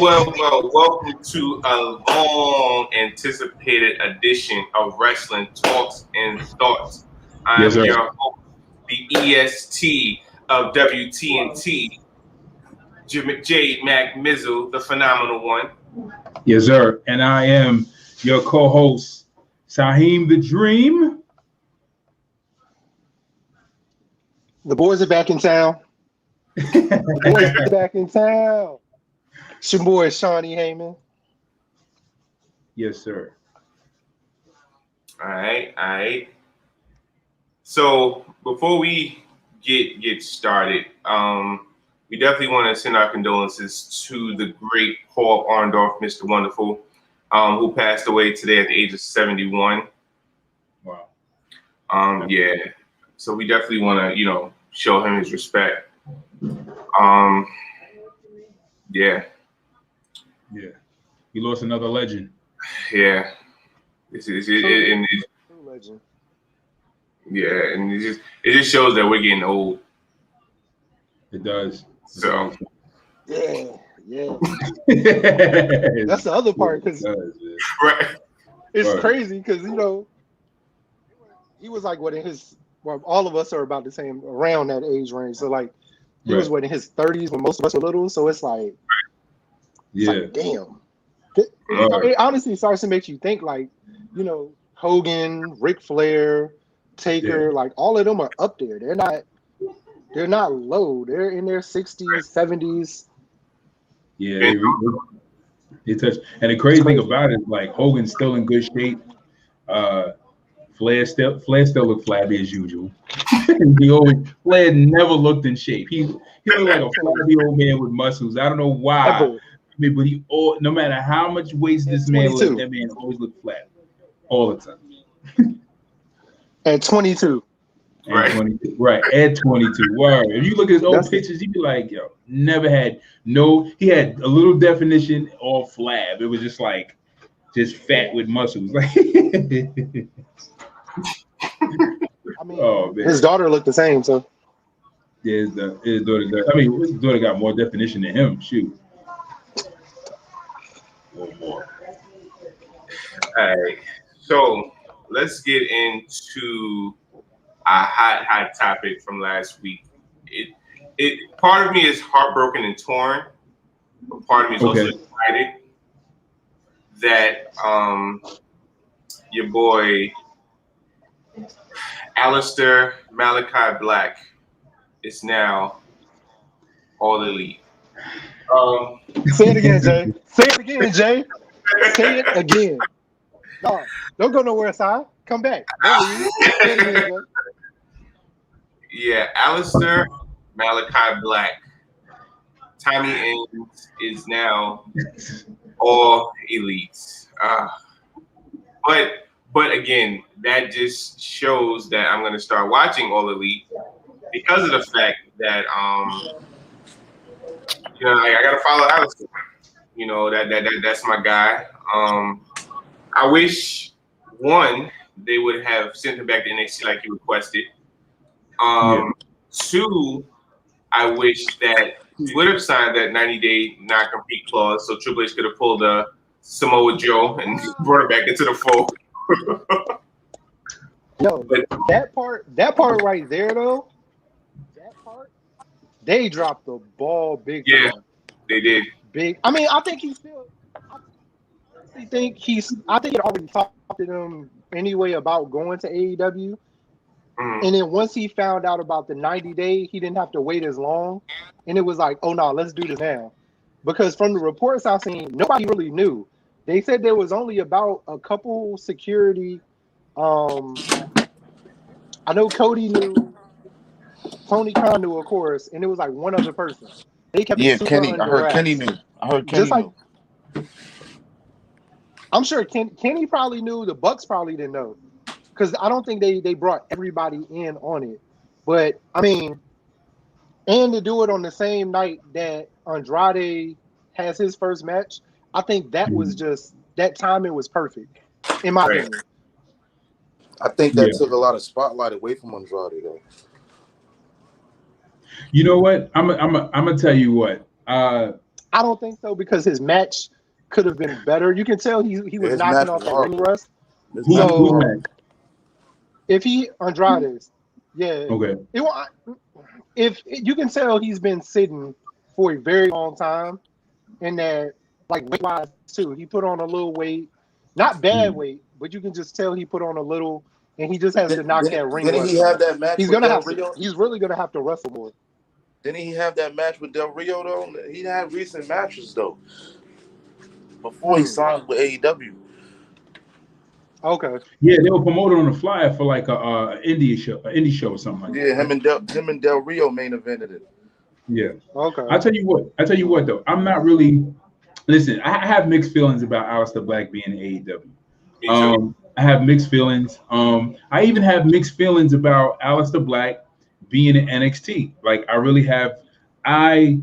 Welcome to a long anticipated edition of Wrestling Talks and Thoughts. Yes, I'm sir. your host, the EST of WTNT, Jade Mac Mizzle, the phenomenal one. Yes, sir. And I am your co-host, Saheem the Dream. The boys are back in town. The boys are back in town. It's your boy, Shawnee Heyman. Yes, sir. All right. So before we get started, we definitely want to send our condolences to the great Paul Orndorff, Mr. Wonderful, who passed away today at the age of 71. Wow. Yeah. So we definitely want to, show him his respect. Yeah. Yeah. We lost another legend. Yeah. Legend. Yeah, and it just shows that we're getting old. It does. So Yeah. That's That's the other part, because right. it's Right. crazy because, he was like, all of us are about the same, around that age range. So, like, he was in his 30s when most of us were little. So it's like, damn. It honestly starts to make you think, like, Hogan, Ric Flair, Taker, like, all of them are up there. They're not low. They're in their 60s, 70s. Yeah, they touch. And the crazy thing about it is, like, Hogan's still in good shape. Flair still looked flabby as usual. Flair never looked in shape. He looked like a flabby old man with muscles. I don't know why. But no matter how much weight this man lifted, that man always looked flat all the time. At 22. Right. 22. Right. At 22. Word. If you look at his old pictures, you'd be like, yo, he had a little definition or flab. It was just fat with muscles. I mean, his daughter looked the same, so. Yeah, his daughter got more definition than him. Shoot. One more. All right. So let's get into a hot topic from last week. Part of me is heartbroken and torn, but part of me is also excited that your boy Aleister Malachi Black is now All Elite. Say it again, Jay. Say it again. No, don't go nowhere, Si. Come back. Yeah, Aleister Malachi Black. Tommy Ames is now All Elite. But again, that just shows that I'm going to start watching All Elite because of the fact that I got to follow Aleister. That's my guy. I wish they would have sent him back to NXT like he requested. Two, I wish that he would have signed that 90-day non-compete clause so Triple H could have pulled a Samoa Joe and brought him back into the fold. No, but that part right there, though, they dropped the ball big time. Yeah, they did. Big. I mean, I think I think it already talked to them anyway about going to AEW. And then once he found out about the 90-day, he didn't have to wait as long. And it was like, oh, no, let's do this now. Because from the reports I've seen, nobody really knew. They said there was only about a couple security. I know Cody knew. Tony Khan knew, of course. And it was like one other person. They kept it super Kenny. under I heard wraps. Kenny knew. Knew. I'm sure Kenny probably knew. The Bucks probably didn't know. Because I don't think they brought everybody in on it. But, I mean, and to do it on the same night that Andrade has his first match, I think that was just, that timing was perfect, in my opinion. I think that took a lot of spotlight away from Andrade, though. You know what? I'm gonna tell you what. I don't think so because his match could have been better. You can tell he was His knocking match off was the hard. ring rust. His Who's match was So hard. next? if he Andrade's, yeah, Okay. if you can tell he's been sitting for a very long time, and that like weight wise too, he put on a little weight, not bad weight, but you can just tell he put on a little, and he just has to knock that ring Didn't rust he have off. that match He's with gonna Del have to. Rio? He's really gonna have to wrestle more. Didn't he have that match with Del Rio though? He had recent matches though. Before he signed with AEW. Okay. Yeah, they were promoted on the flyer for like a indie show or something like that. Yeah, him and Del Rio main evented it. Yeah. Okay. I tell you what though. I'm not really listen, I have mixed feelings about Aleister Black being in AEW. Me too. I have mixed feelings. I even have mixed feelings about Aleister Black being in NXT. Like I really have I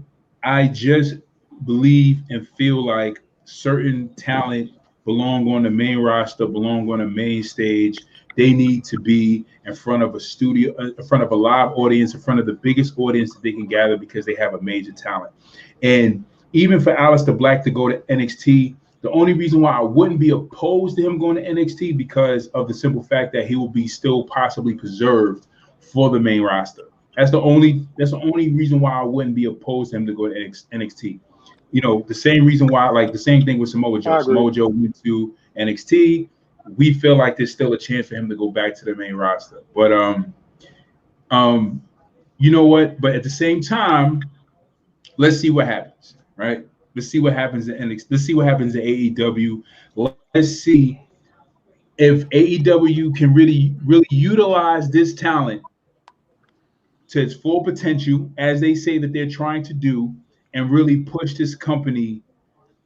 just believe and feel like certain talent belong on the main roster, belong on the main stage. They need to be in front of a studio, in front of a live audience, in front of the biggest audience that they can gather because they have a major talent. And even for Aleister Black to go to NXT, the only reason why I wouldn't be opposed to him going to NXT because of the simple fact that he will be still possibly preserved for the main roster. That's the only reason why I wouldn't be opposed to him to go to NXT. You know, the same reason why, like the same thing with Samoa Joe. Samoa Joe went to NXT. We feel like there's still a chance for him to go back to the main roster. But you know what? But at the same time, let's see what happens, right? Let's see what happens in NXT. Let's see what happens in AEW. Let's see if AEW can really utilize this talent to its full potential, as they say that they're trying to do, and really push this company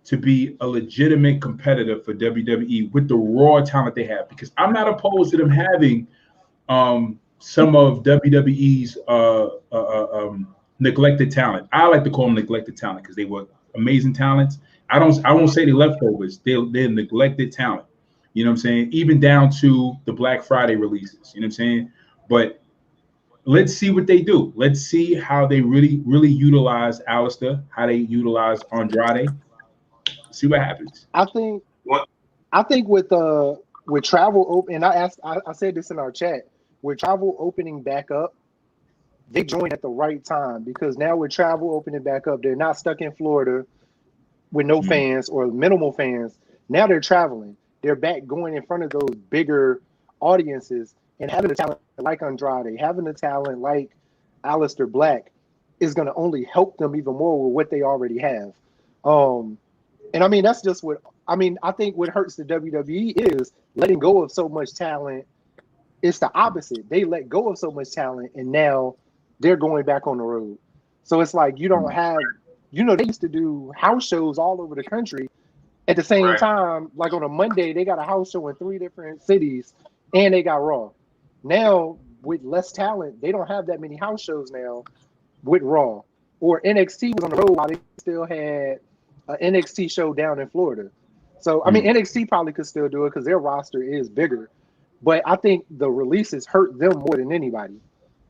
to be a legitimate competitor for WWE with the raw talent they have. Because I'm not opposed to them having some of WWE's neglected talent. I like to call them neglected talent because they were amazing talents. I won't say they leftovers. They're neglected talent. You know what I'm saying? Even down to the Black Friday releases. You know what I'm saying? But let's see what they do. Let's see how they really utilize Aleister, how they utilize Andrade. See what happens. I think with travel open, and I said this in our chat, with travel opening back up, they joined at the right time because now with travel opening back up, they're not stuck in Florida with no fans or minimal fans. Now they're traveling. They're back going in front of those bigger audiences, and having a talent like Andrade, having a talent like Aleister Black is going to only help them even more with what they already have. And I mean, that's just I think what hurts the WWE is letting go of so much talent. It's the opposite. They let go of so much talent, and now they're going back on the road. So it's like you don't have, they used to do house shows all over the country. At the same time, like on a Monday, they got a house show in 3 different cities, and they got Raw. Now, with less talent, they don't have that many house shows now with Raw. Or NXT was on the road while they still had an NXT show down in Florida. So, I mean, NXT probably could still do it because their roster is bigger. But I think the releases hurt them more than anybody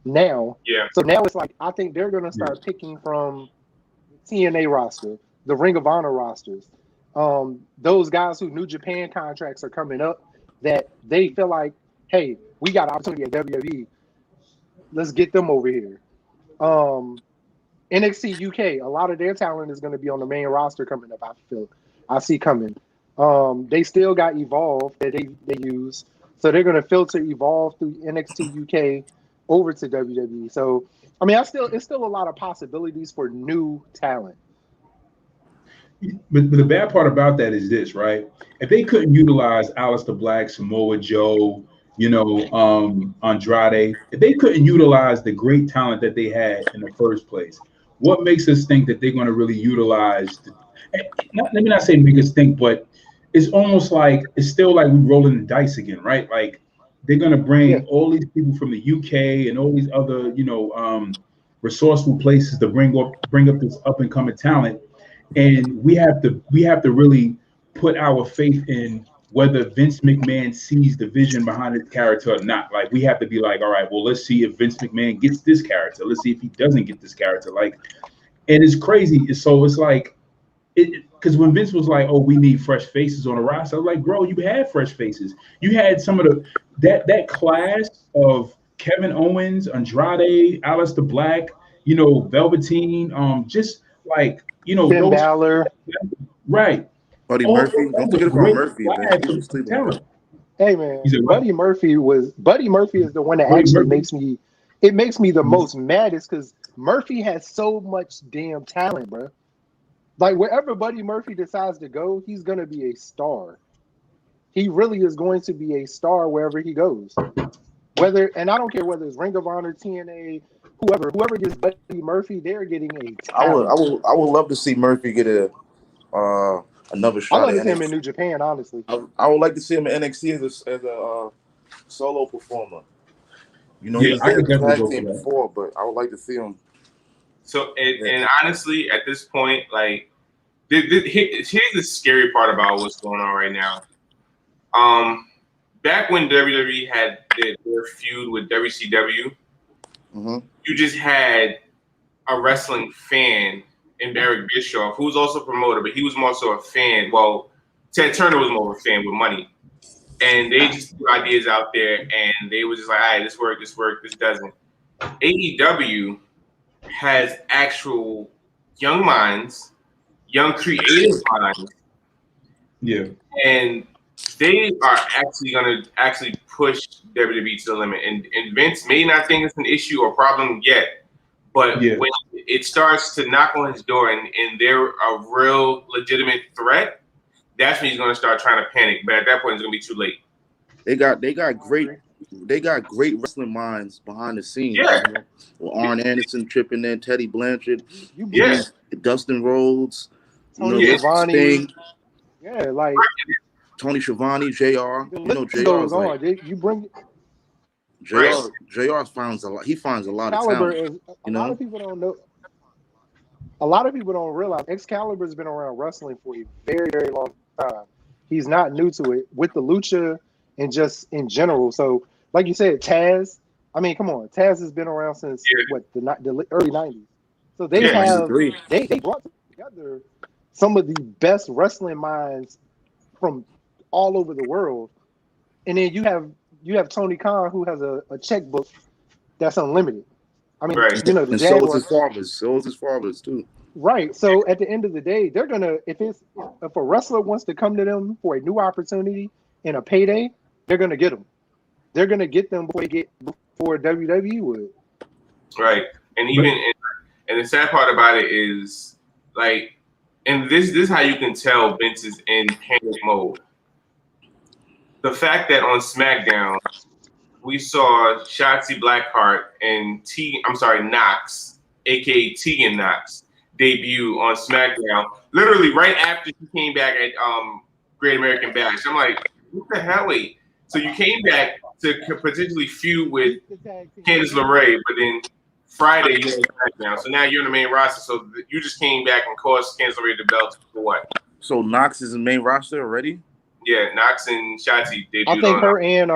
now. Yeah. So now it's like, I think they're going to start picking from TNA roster, the Ring of Honor rosters. Those guys who New Japan contracts are coming up that they feel like, hey, we got an opportunity at WWE. Let's get them over here. NXT UK, a lot of their talent is going to be on the main roster coming up. I see coming. They still got Evolve that they use, so they're going to filter Evolve through NXT UK over to WWE. So, I mean, it's still a lot of possibilities for new talent. But the bad part about that is this, right? If they couldn't utilize Aleister Black, Samoa Joe, Andrade, if they couldn't utilize the great talent that they had in the first place, what makes us think that they're going to really utilize? Let me not say make us think, but it's almost like it's still like we're rolling the dice again, right? Like they're going to bring all these people from the UK and all these other, resourceful places to bring up this up and coming talent, and we have to really put our faith in whether Vince McMahon sees the vision behind his character or not. Like, we have to be like, all right, well, let's see if Vince McMahon gets this character. Let's see if he doesn't get this character. Like, and it's crazy. So it's like, because when Vince was like, "Oh, we need fresh faces on the roster," I was like, "Bro, you had fresh faces. You had some of that class of Kevin Owens, Andrade, Aleister Black, Velveteen, just like Finn those Balor. right. Buddy All Murphy. that Don't was forget about great Murphy, man. class People of sleep on talent. him. Hey man, He said, "What?" Buddy Murphy is the one that Buddy actually Murphy. makes me the Mhm. most maddest because Murphy has so much damn talent, bro. Like wherever Buddy Murphy decides to go, he's gonna be a star. He really is going to be a star wherever he goes. And I don't care whether it's Ring of Honor, TNA, whoever gets Buddy Murphy, they're getting a talent. I would love to see Murphy get another I shot love at to see him in NXT. New Japan, honestly. I would like to see him in NXT as a solo performer. He Yeah, was I there in could the definitely tag go team for that. before, but I would like to see him. So, and honestly, at this point, like, here's the scary part about what's going on right now. Back when WWE had their feud with WCW, you just had a wrestling fan in Eric Bischoff, who was also a promoter, but he was more so a fan. Well, Ted Turner was more of a fan with money. And they just threw ideas out there, and they were just like, all right, this worked, this doesn't. AEW has actual young minds, young creative minds, Yeah. and they are actually going to push WWE to the limit. And Vince may not think it's an issue or problem yet, but when it starts to knock on his door and they're a real legitimate threat, that's when he's going to start trying to panic. But at that point, it's going to be too late. They got great wrestling minds behind the scenes. Yeah. With Arn Anderson tripping in, Teddy Blanchard, Dustin Rhodes, Tony Schiavone. Yeah, like Tony Schiavone, JR. JR goes on. Like, you bring JR finds a lot. He finds a lot of talent. A lot of people don't know. A lot of people don't realize Excalibur has been around wrestling for a very, very long time. He's not new to it with the lucha and just in general. So, like you said, Taz. I mean, come on, Taz has been around since the early '90s. So they they brought together some of the best wrestling minds from all over the world, and then you have Tony Khan, who has a checkbook that's unlimited. I mean, the and so is his father's. So is his father's too. Right. So at the end of the day, they're gonna if a wrestler wants to come to them for a new opportunity and a payday, they're gonna get them. They're gonna get them before WWE would. Right. And and the sad part about it is like, and this is how you can tell Vince is in panic mode. The fact that on SmackDown we saw Shotzi Blackheart and Knox, aka Tegan Knox, debut on SmackDown. Literally right after she came back at Great American Bash. I'm like, what the hell? Wait. So you came back to potentially feud with Candice LeRae, but then Friday you're on SmackDown. So now you're in the main roster. So you just came back and cost Candice LeRae the belt for what? So Knox is in the main roster already? Yeah, Knox and Shotzi debuted. I think her and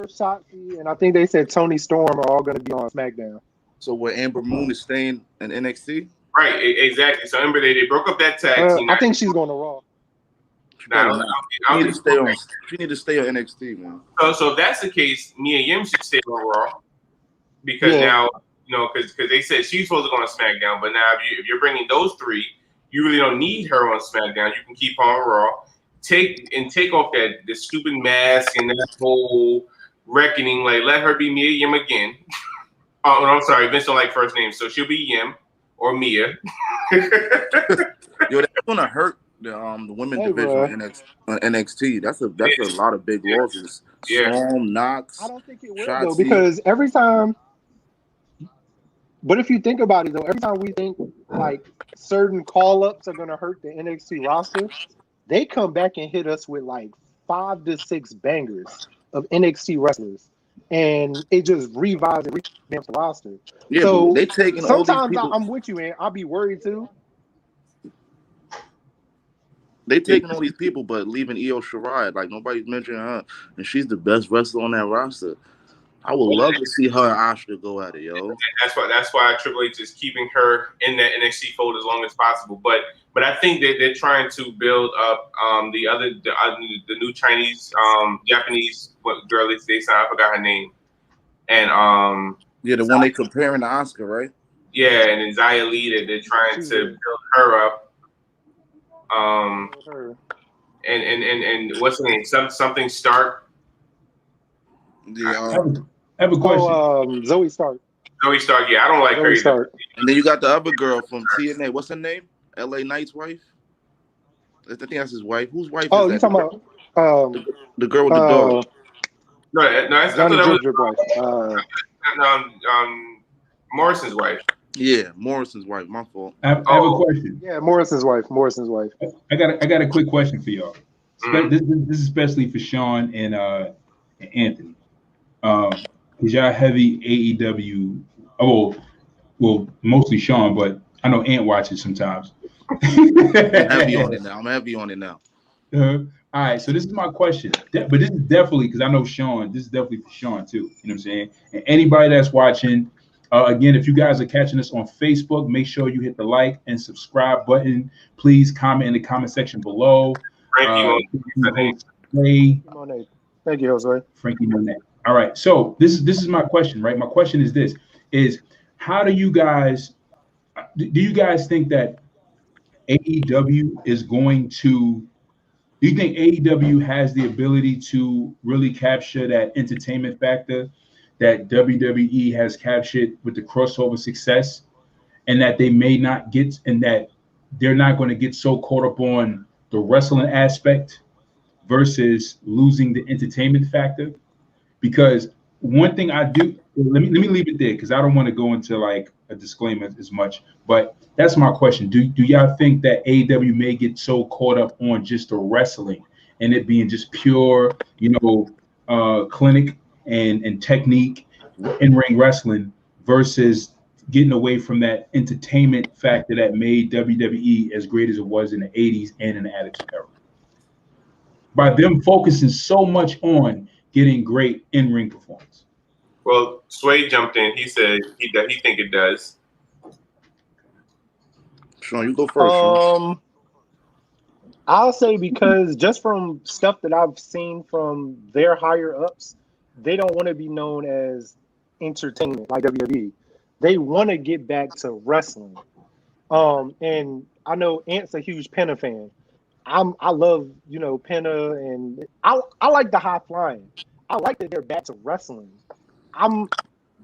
Shotzi, and I think they said Tony Storm are all going to be on SmackDown. So where Amber Moon is staying in NXT? Right, exactly. So Amber, they broke up that tag team. I think she's going to Raw. She need to stay on NXT, man. So if that's the case, Mia Yim should stay on Raw because now because they said she's supposed to go on SmackDown, but now if you're bringing those three, you really don't need her on SmackDown. You can keep her on Raw. Take off the stupid mask and that whole reckoning. Like, let her be Mia Yim again. Oh, I'm sorry, Vince don't like first names, so she'll be Yim or Mia. Yo, that's gonna hurt the women's division on NXT. That's a lot of big losses. Storm, Knox. I don't think it will though, because every time. But if you think about it though, every time we think like certain call-ups are gonna hurt the NXT roster, they come back and hit us with like 5 to 6 bangers of NXT wrestlers, and it just revives and revamps the roster. Yeah, so they taking sometimes all these people. I'm with you, man. I'll be worried too. They taking all these people, but leaving Io Shirai. Like nobody's mentioning her, and she's the best wrestler on that roster. I would love to see her and Asuka go at it, yo. And that's why Triple H is keeping her in that NXT fold as long as possible. But I think that they're trying to build up the new Chinese Japanese girl they signed. I forgot her name. And yeah, the one they comparing to Asuka, right? Yeah, and then Xia Li that they're trying to build her up. And what's her name? Something Stark. Yeah. I have a question. Zoe Stark. Zoe Stark. Yeah, I don't like her either. And then you got the other girl from TNA. What's her name? LA Knight's wife. I think that's his wife. Whose wife? Oh, is you that? talking about the girl with the dog? No, that's Johnny that Ginger wife. Morrison's wife. Yeah, Morrison's wife. My fault. I have a question. Yeah, Morrison's wife. I got a quick question for y'all. This is especially for Sean and Anthony. Because y'all heavy AEW. Well, mostly Sean, but I know Ant watches sometimes. I'm heavy on it now. All right, so this is my question. But this is definitely, because I know Sean, this is definitely for Sean too. You know what I'm saying? And anybody that's watching, again, if you guys are catching us on Facebook, make sure you hit the like and subscribe button. Please comment in the comment section below. Thank you, Jose. Frankie Monet. All right, so this is my question, right? My question is this: how do you guys think that AEW is going to? Do you think AEW has the ability to really capture that entertainment factor that WWE has captured with the crossover success, and that they may not get, and that they're not going to get so caught up on the wrestling aspect versus losing the entertainment factor? Because one thing I do, let me leave it there because I don't want to go into like a disclaimer as much, but that's my question. Do y'all think that AEW may get so caught up on just the wrestling and it being just pure, clinic and technique, in-ring wrestling versus getting away from that entertainment factor that made WWE as great as it was in the 80s and in the Attitude Era? By them focusing so much on getting great in-ring performance. Well, Sway jumped in. He said he think it does. Sean, you go first. Sean. I'll say because just from stuff that I've seen from their higher ups, they don't want to be known as entertainment like WWE. They want to get back to wrestling. And I know Ant's a huge Penna fan. I love, Penna, and I like the high flying. I like that they're back to wrestling. I'm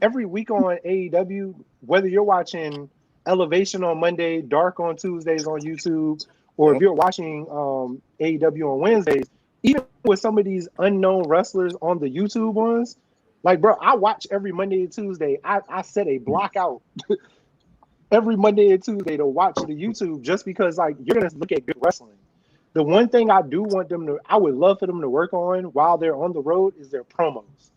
every week on AEW, whether you're watching Elevation on Monday, Dark on Tuesdays on YouTube, or if you're watching AEW on Wednesdays, even with some of these unknown wrestlers on the YouTube ones, like, bro, I watch every Monday and Tuesday. I set a block out every Monday and Tuesday to watch the YouTube just because, like, you're going to look at good wrestling. The one thing I do want I would love for them to work on while they're on the road is their promos.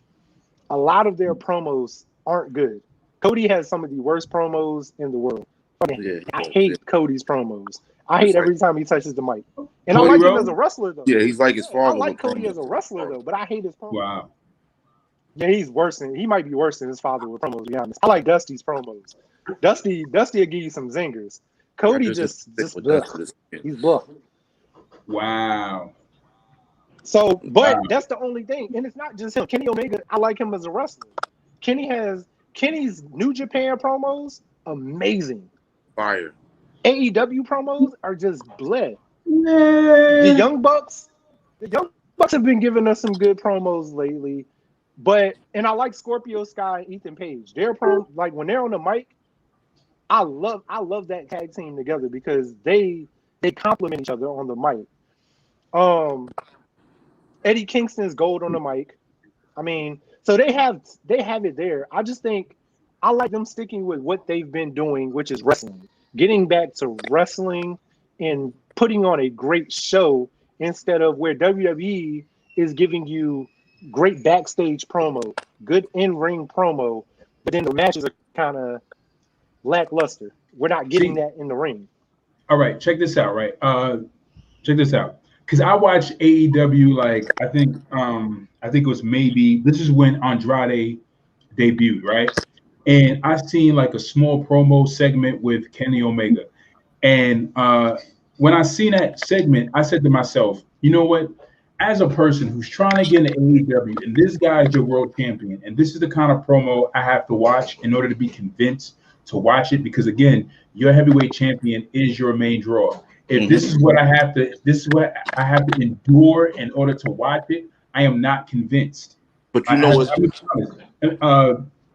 A lot of their promos aren't good. Cody has some of the worst promos in the world. I hate Cody's promos. I hate every time he touches the mic. And I like him as a wrestler, though. Yeah, he's like his father. I like Cody as a wrestler, though, but I hate his promos. Wow. Yeah, he might be worse than his father with promos, to be honest. I like Dusty's promos. Dusty will give you some zingers. Cody just he's bluff. Wow. So, but that's the only thing. And it's not just him. Kenny Omega, I like him as a wrestler. Kenny's New Japan promos, amazing. Fire. AEW promos are just bleh. The Young Bucks have been giving us some good promos lately. And I like Scorpio Sky and Ethan Page. Their like when they're on the mic, I love that tag team together because they complement each other on the mic. Eddie Kingston's gold on the mic. I mean, so they have it there. I just think I like them sticking with what they've been doing, which is wrestling. Getting back to wrestling and putting on a great show instead of where WWE is giving you great backstage promo, good in-ring promo, but then the matches are kind of lackluster. We're not getting that in the ring. All right, check this out, right? Check this out. Because I watch AEW, like, I think it was maybe, this is when Andrade debuted, right? And I seen like a small promo segment with Kenny Omega. And when I seen that segment, I said to myself, you know what? As a person who's trying to get into AEW, and this guy is your world champion, and this is the kind of promo I have to watch in order to be convinced to watch it, because again, your heavyweight champion is your main draw. If this is what I have to endure in order to watch it, I am not convinced. But you know what's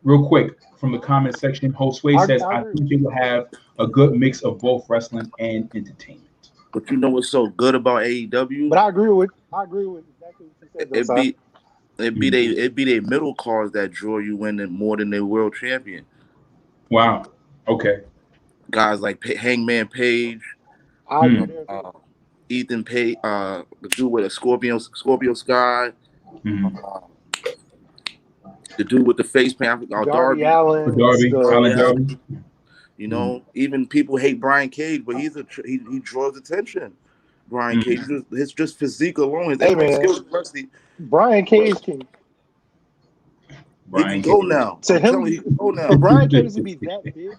real quick from the comment section, Josue says, I think it will have a good mix of both wrestling and entertainment. But you know what's so good about AEW? But I agree with exactly what you said. It'd be they middle cards that draw you in more than their world champion. Wow. Okay. Guys like Hangman Page, Ethan Page, the dude with a Scorpio Sky, the dude with the face paint, Darby Allin, Darby. You know, even people hate Brian Cage, but he draws attention. Brian Cage, his just physique alone, Brian Cage can. He can go now. To him, he can go now. For Brian Cage to be that big,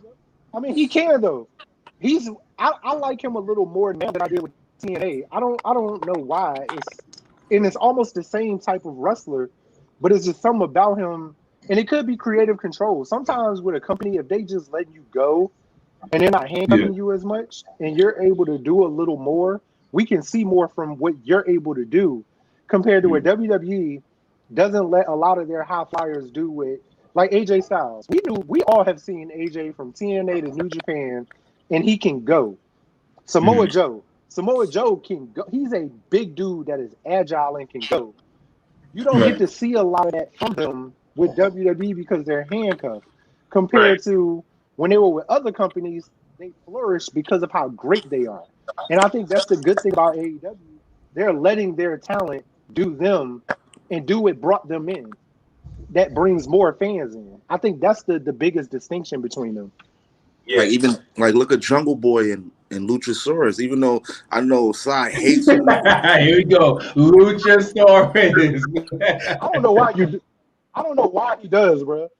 I mean, he can though. I like him a little more now than I did with TNA. I don't know why. It's almost the same type of wrestler, but it's just something about him. And it could be creative control. Sometimes with a company, if they just let you go and they're not handcuffing you as much and you're able to do a little more, we can see more from what you're able to do compared to where WWE doesn't let a lot of their high flyers do with, like AJ Styles. We all have seen AJ from TNA to New Japan, and he can go. Samoa Joe can go. He's a big dude that is agile and can go. You don't get to see a lot of that from them with WWE because they're handcuffed compared to when they were with other companies, they flourish because of how great they are. And I think that's the good thing about AEW. They're letting their talent do them and do what brought them in. That brings more fans in. I think that's the biggest distinction between them. Yeah, like look at Jungle Boy and Luchasaurus. Even though I know Sai hates him. Here we go, Luchasaurus. I don't know why he does, bro.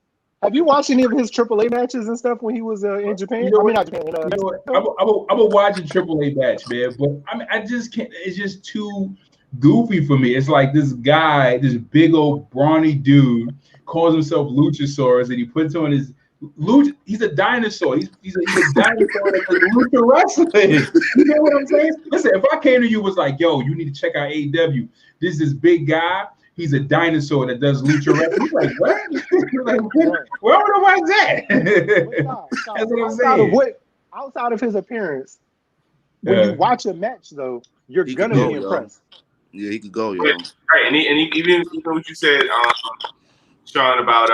Have you watched any of his AAA matches and stuff when he was in Japan? Not Japan. I'm a watching AAA match, man, but I just can't. It's just too goofy for me. It's like this guy, this big old brawny dude, calls himself Luchasaurus, and he puts on his he's a dinosaur. He's a dinosaur that's Lucha wrestling. You know what I'm saying? Listen, if I came to you and was like, yo, you need to check out AEW. This big guy. He's a dinosaur that does lucha wrestling. You're like, what? You're like, where would I watch that? That's what I'm saying. Outside of his appearance, when you watch a match, though, you're going to be impressed. Yeah, he could go, yo. Right, and even what you said, Sean, about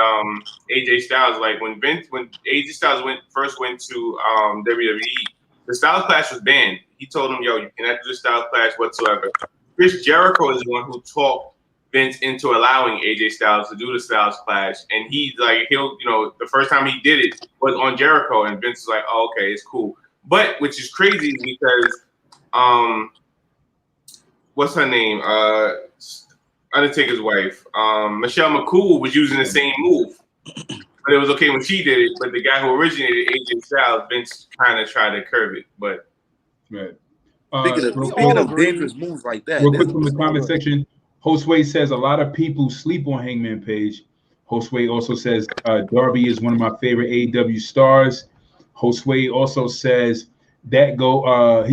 AJ Styles, like when AJ Styles first went to WWE, the Styles Clash was banned. He told him, yo, you cannot do the Styles Clash whatsoever. Chris Jericho is the one who talked Vince into allowing AJ Styles to do the Styles Clash, and he's like, the first time he did it was on Jericho, and Vince is like, oh, okay, it's cool. But which is crazy because, what's her name? Undertaker's wife, Michelle McCool, was using the same move, but it was okay when she did it. But the guy who originated AJ Styles, Vince kind of tried to curb it. But speaking of dangerous moves like that, real quick from the comment section. Josue says a lot of people sleep on Hangman Page. Josue also says Darby is one of my favorite AEW stars. Josue also says that goes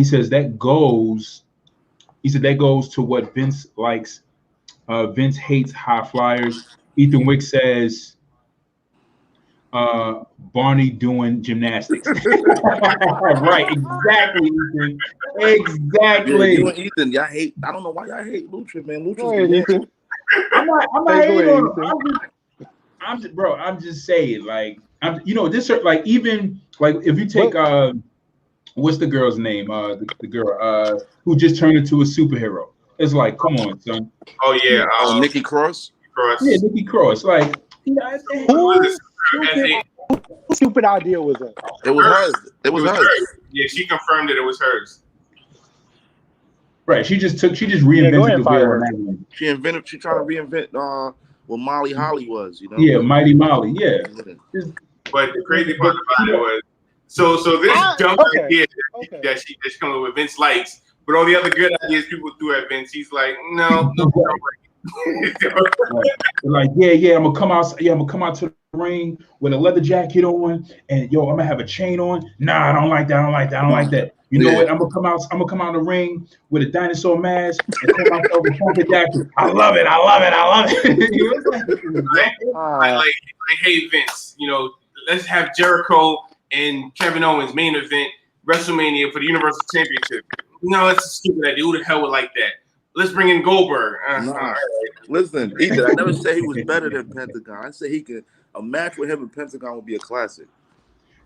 to what Vince likes. Vince hates high flyers. Ethan Wick says Barney doing gymnastics. Right, exactly, Ethan. Exactly. You and Ethan, y'all hate. I don't know why y'all hate Lucha, man. Lucha. I'm not hating on him. I'm just saying, like, this like even like if you take what's the girl's name? The girl who just turned into a superhero. It's like, come on, son. Oh yeah, Nikki Cross. Yeah, Nikki Cross. Like, who stupid idea was that? It was hers. It was hers. Yeah, she confirmed that it was hers. Right. She just reinvented the wheel. She tried to reinvent what Molly Holly was, you know. Yeah, Mighty Molly. Yeah. But the crazy part about it was, so this dumb idea that she come up with, Vince likes, but all the other good ideas people threw at Vince, he's like, no. Like, yeah, I'm gonna come out. Yeah, I'm gonna come out to the ring with a leather jacket on, and yo, I'm gonna have a chain on. Nah, I don't like that. I don't like that. You know what? I'm gonna come out the ring with a dinosaur mask and call myself a trumpet jacket. I love it. You know, like, hey Vince, you know, let's have Jericho and Kevin Owens main event WrestleMania for the Universal Championship. No, that's a stupid idea. Who the hell would like that? Let's bring in Goldberg. Listen, Ethan, I never said he was better than Pentagon. I said a match with him and Pentagon would be a classic.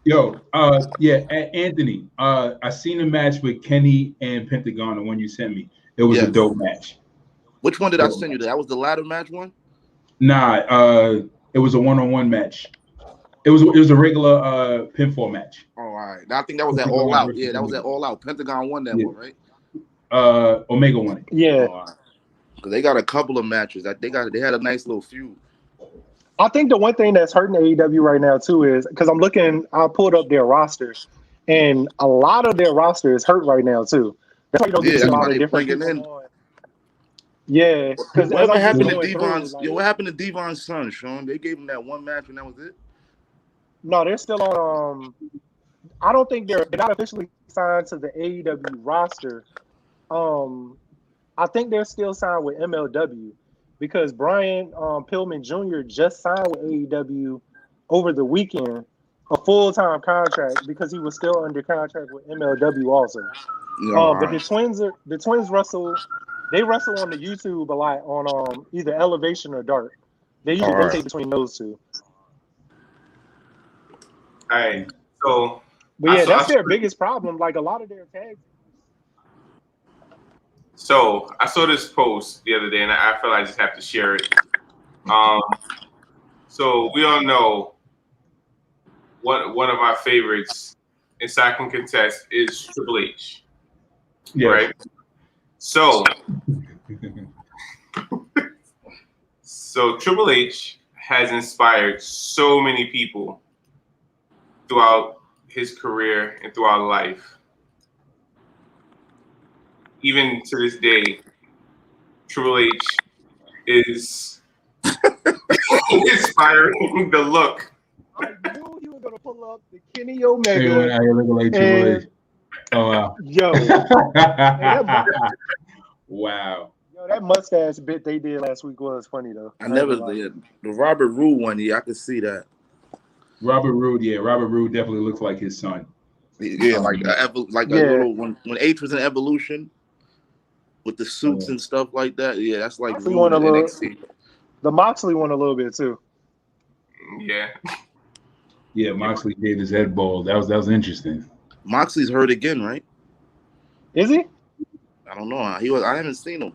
Yo, Anthony, I seen a match with Kenny and Pentagon, the one you sent me. It was a dope match. Which one did I send you? That was the ladder match one? Nah, it was a one-on-one match. It was a regular pinfall match. Oh, all right. I think that was at All Out. Yeah, that was at All Out. Pentagon won that one, right? Omega won it. Yeah. Because they got a couple of matches. They had a nice little feud. I think the one thing that's hurting AEW right now too is because I pulled up their rosters, and a lot of their roster is hurt right now too. That's why you don't get a lot of different people. Yeah, because what happened to Devon's? What happened to Devon's son, Sean? They gave him that one match and that was it. No, they're still on. I don't think they're not officially signed to the AEW roster. I think they're still signed with MLW because Brian Pillman Jr. just signed with AEW over the weekend, a full-time contract because he was still under contract with MLW also. But the twins wrestle. They wrestle on the YouTube a lot on either Elevation or Dark. They usually rotate between those two. All right, so. But yeah, that's their biggest problem. Like a lot of their tags. So I saw this post the other day, and I feel I just have to share it. So we all know one of my favorites in Second Contest is Triple H. Yeah. Right. So Triple H has inspired so many people throughout his career and throughout life. Even to this day, Triple H is inspiring the look. I knew you were gonna pull up the Kenny Omega. Oh wow! Yo, wow! Yo, that mustache bit they did last week was funny though. I never did the Robert Roode one. Yeah, I could see that. Robert Roode definitely looks like his son. Yeah, a little when H was in Evolution with the suits and stuff like that. Yeah, that's like Roode in NXT. The Moxley one a little bit too. Yeah. Yeah, Moxley gave his head bald. That was interesting. Moxley's hurt again, right? Is he? I don't know. I haven't seen him.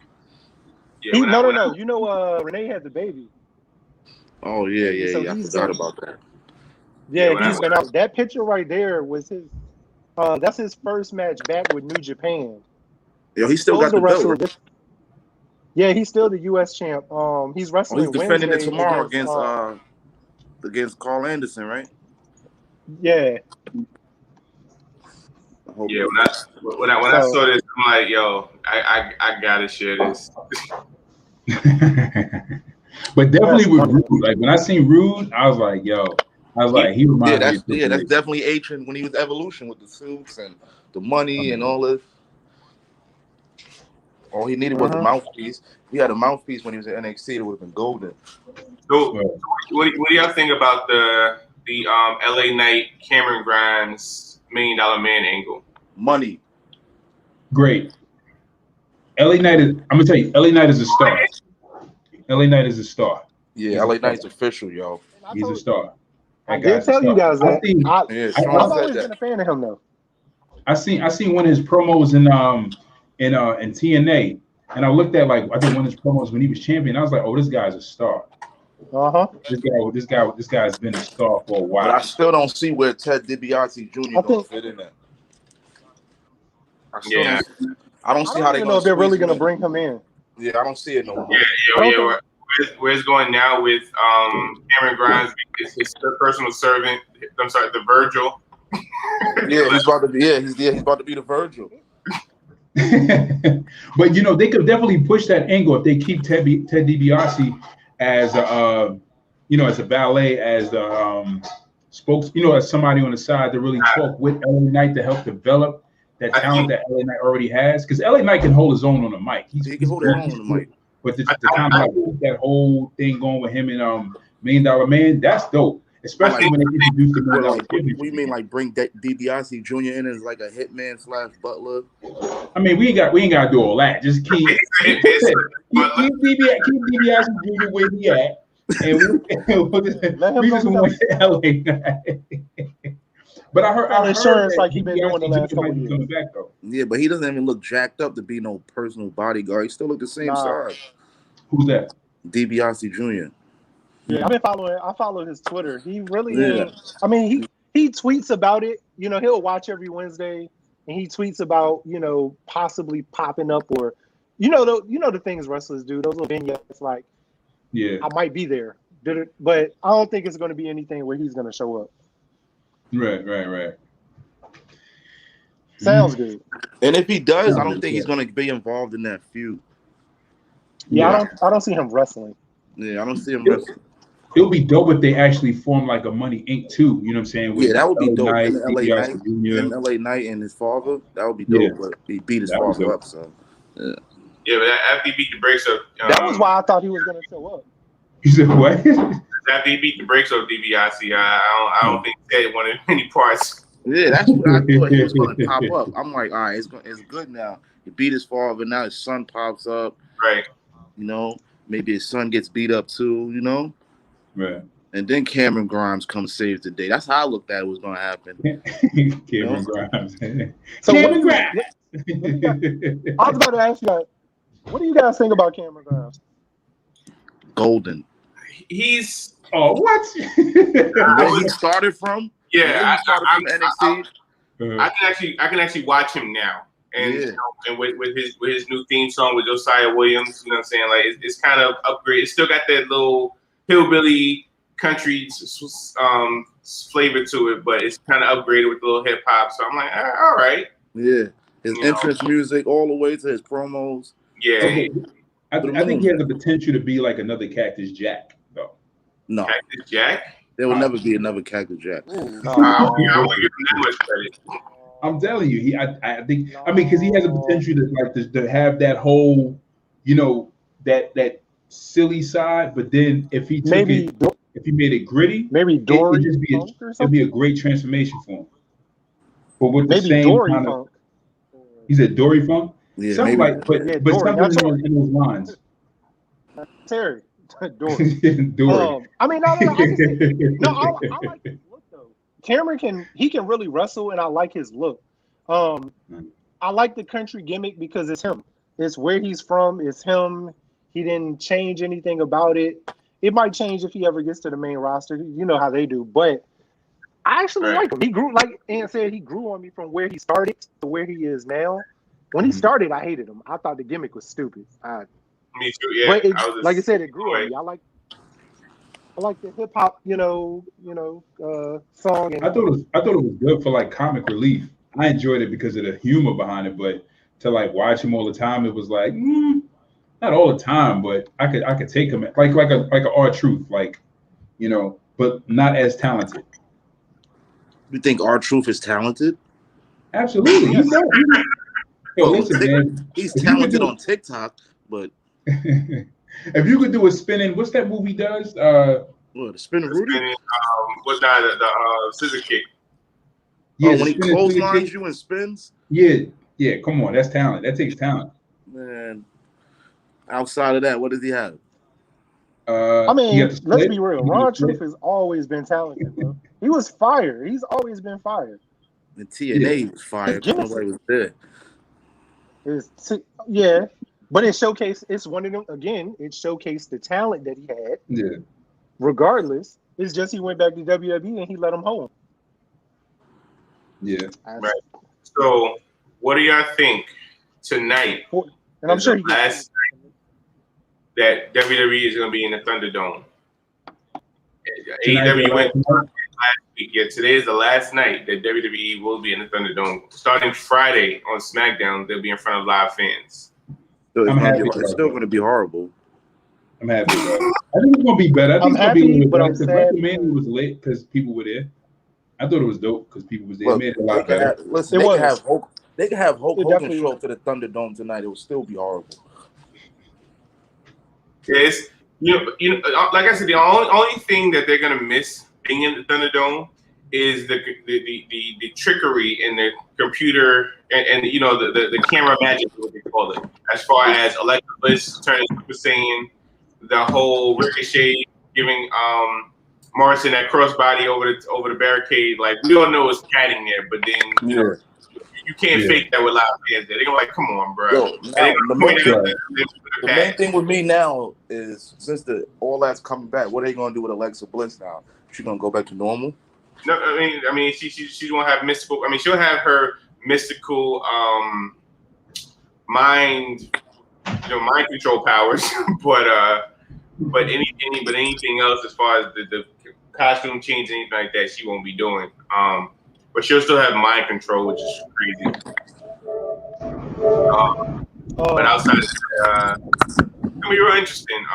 Yeah, no. You know, Renee had the baby. Oh yeah. So I forgot about that. Yeah, he's been out. That picture right there was his. That's his first match back with New Japan. Yo, he still got the belt. Right? Yeah, he's still the U.S. champ. He's wrestling. He's defending it tomorrow against Carl Anderson, right? Yeah. Yeah, when I saw this, I'm like, yo, I gotta share this. But definitely with Roode, like when I seen Roode, I was like, he reminds me. That's definitely H when he was Evolution with the suits and the money and all this. All he needed was a mouthpiece. He had a mouthpiece when he was at NXT. It would have been golden. So, what do y'all think about the LA Knight Cameron Grimes $1 Million Man angle? Money. Great. LA Knight is. I'm gonna tell you, LA Knight is a star. LA Knight is a star. Yeah, LA Knight's official, yo. He's a star. I did tell you guys that. I've always been a fan of him, though. I seen one of his promos in TNA, and I looked at I think one of his promos when he was champion. I was like, oh, this guy's a star. This guy's been a star for a while. But I still don't see where Ted DiBiase Jr. gonna fit in there. I don't see how they're know if they're really gonna bring him in. Yeah, I don't see it no more. Yeah. where it's going now with Cameron Grimes, his personal servant. I'm sorry, the Virgil. Yeah, he's about to be. He's about to be the Virgil. But they could definitely push that angle if they keep Ted DiBiase as as a valet, as the spokes, as somebody on the side to really talk with LA Knight to help develop that talent that LA Knight already has. Because LA Knight can hold his own on the mic. He can hold his own on the mic. But to kind of keep that whole thing going with him and $1 Million Man, that's dope. Especially when they introduce the $1 Million. What do you mean, like bring DiBiase Jr. in as like a hitman / butler? I mean, we ain't got to do all that. Just keep DiBiase Jr. where he at, and we just want LA. But I heard insurance like he been doing the last couple of years. Yeah, but he doesn't even look jacked up to be no personal bodyguard. He still look the same size. Who's that? DiBiase Jr. Yeah, I follow his Twitter. He really ain't. I mean, he tweets about it. He'll watch every Wednesday, and he tweets about possibly popping up or the things wrestlers do. Those little vignettes like, I might be there, but I don't think it's going to be anything where he's going to show up. Right. Sounds good. And if he does, I don't think he's going to be involved in that feud. Yeah, I don't see him wrestling. Yeah, I don't see him wrestling. It would be dope if they actually form like a Money Inc. too. You know what I'm saying? With that would be dope. Knight, LA Knight and his father, that would be dope. But he beat his father up, so yeah. But after he beat the brakes of, that was why I thought he was going to show up. You said what? After he beat the brakes of DiBiase, I don't think Ted wanted any parts. Yeah, that's what I thought he was going to pop up. I'm like, all right, it's good now. He beat his father, now his son pops up. Right. Maybe his son gets beat up too. Right. And then Cameron Grimes comes save the day. That's how I looked at it was going to happen. Cameron Grimes. So Cameron Grimes. I was about to ask you guys, what do you guys think about Cameron Grimes? Golden. He's what? Where he started from? Yeah, he started from NXT. I can actually watch him now, and and with his new theme song with Josiah Williams, you know what I'm saying? Like it's kind of upgraded. It's still got that little hillbilly country flavor to it, but it's kind of upgraded with a little hip hop. So I'm like, all right. Yeah, his entrance music all the way to his promos. Yeah. I think he has the potential to be like another Cactus Jack, though. No. Cactus Jack? There will never be another Cactus Jack. I won't give him that much credit. I'm telling you, I think because he has the potential to have that whole, that silly side, but then if he made it gritty, maybe Dory it'd be a great transformation for him. But with maybe the same Dory kind Funk. He said Dory Funk. Yeah, something maybe. but something in those lines. Terry, Dory. Dory. I mean, I like his look though. Cameron can really wrestle, and I like his look. I like the country gimmick because it's him. It's where he's from. It's him. He didn't change anything about it. It might change if he ever gets to the main roster. You know how they do. But I actually like him. He grew, like Ann said, he grew on me from where he started to where he is now. When he started, I hated him. I thought the gimmick was stupid. Me too, yeah. But like I said, it grew on me. I like the hip hop, song. I thought it was good for like comic relief. I enjoyed it because of the humor behind it, but to like watch him all the time, it was like not all the time, but I could take him like a R-Truth, but not as talented. You think R-Truth is talented? Absolutely. Listen, man. He's talented on TikTok, but if you could do a spinning, what's that movie does? The spinning Rudy? What's that? The scissor kick. Yeah, when he clotheslines you and spins? Yeah, come on, that's talent. That takes talent. Man, outside of that, what does he have? I mean, let's be real. R-Truth has always been talented, bro. He was fire. He's always been fire. The TNA was fire. Nobody was there. But it showcased. It's one of them again. It showcased the talent that he had. Yeah. Regardless, it's just he went back to WWE and he let him home. Yeah. Right. So, what do y'all think tonight? And I'm sure he last that WWE is going to be in the Thunderdome. AEW went last week. Yeah, today is the last night that WWE will be in the Thunderdome. Starting Friday on SmackDown, they'll be in front of live fans. So it's still going to be horrible. I'm happy about it. I think it's going to be better. I think I'm it's going to happy, be but I'm better. sad. WrestleMania was late because people were there. I thought it was dope because people was there. It made it a lot better. They can have Hulk Hogan show up to the Thunderdome tonight. It will still be horrible. Yes, you know, like I said, the only thing that they're gonna miss being in the Thunderdome is the trickery in the computer and you know the camera magic, what they call it. As far as Alexa Bliss turning Super Saiyan, the whole Ricochet giving Morrison that crossbody over the barricade. Like we all know it's padding there, but then you know. You can't fake that with live fans. They're gonna be like, come on, bro. The main thing with me now is since all that's coming back, what are they gonna do with Alexa Bliss now? She gonna go back to normal? No, I mean, she's gonna have mystical. I mean, she'll have her mystical mind control powers, but anything else as far as the costume change, anything like that, she won't be doing. But she'll still have mind control, which is crazy. But outside of that, it's gonna be real interesting.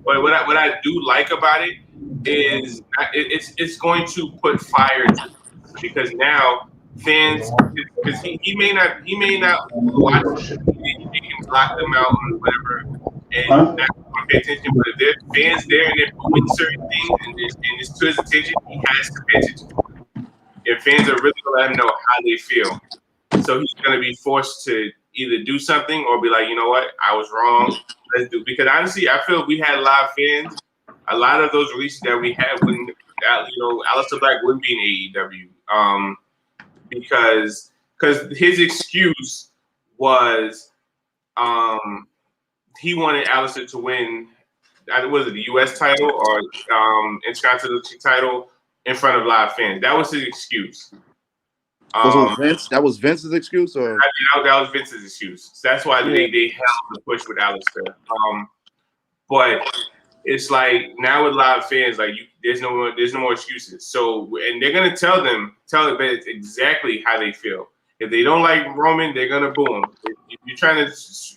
But what I do like about it is it's going to put fire to it, because now fans, because he may not watch, he can block them out or whatever, and not want to pay attention. But if there's fans there and they're doing certain things and it's to his attention, he has to pay attention to it. If fans are really gonna let him know how they feel, so he's gonna be forced to either do something or be like, you know what, I was wrong. Let's do. Because honestly, I feel if we had live fans, a lot of those releases that we had wouldn't, Aleister Black wouldn't be in AEW, because his excuse was he wanted Aleister to win. Was it the U.S. title or Intercontinental title in front of live fans? That was his excuse. That was Vince's excuse, or that was Vince's excuse. So that's why they held the push with Aleister. But it's like now with live fans, like there's no more excuses. So and they're gonna tell the fans exactly how they feel. If they don't like Roman, they're gonna boo him. If you're trying to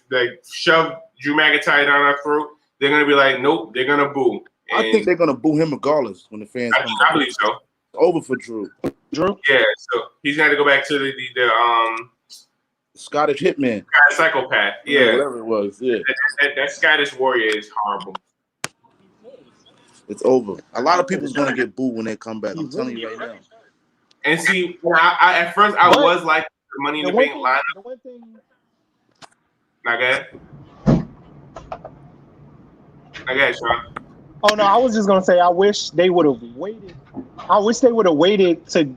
like shove Drew McIntyre down our throat, they're gonna be like, nope, they're gonna boo. And I think they're gonna boo him regardless when the fans come back. I believe so. It's over for Drew. Yeah, so he's got to go back to the Scottish Hitman, psychopath. Yeah, whatever it was. Yeah, that Scottish warrior is horrible. It's over. A lot of people's gonna get booed when they come back. I'm telling you right now. And see, I at first I was like the Money in the Bank lineup. The one thing. Not good. Not good, Sean. Oh no, I was just gonna say I wish they would have waited. I wish they would have waited to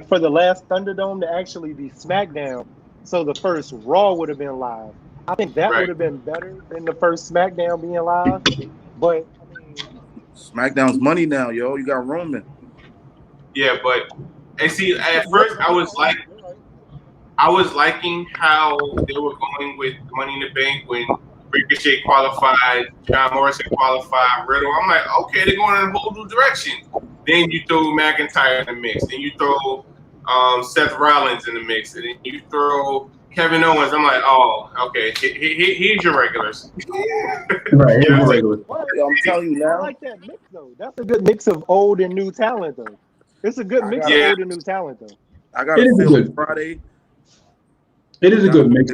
for the last Thunderdome to actually be SmackDown, so the first Raw would have been live. I think that would have been better than the first SmackDown being live. But I mean, SmackDown's money now, yo. You got Roman. Yeah, but and see, at first I was liking how they were going with Money in the Bank when Ricochet qualified, John Morrison qualified, Riddle. I'm like, okay, they're going in a whole new direction. Then you throw McIntyre in the mix. Then you throw Seth Rollins in the mix. And then you throw Kevin Owens. I'm like, oh, okay, here's your regulars. Right, here's your regulars. I'm telling you now. I like that mix though. That's a good mix of old and new talent though. It's a good mix of old and new talent though. I got a feeling Friday. It is a good mix.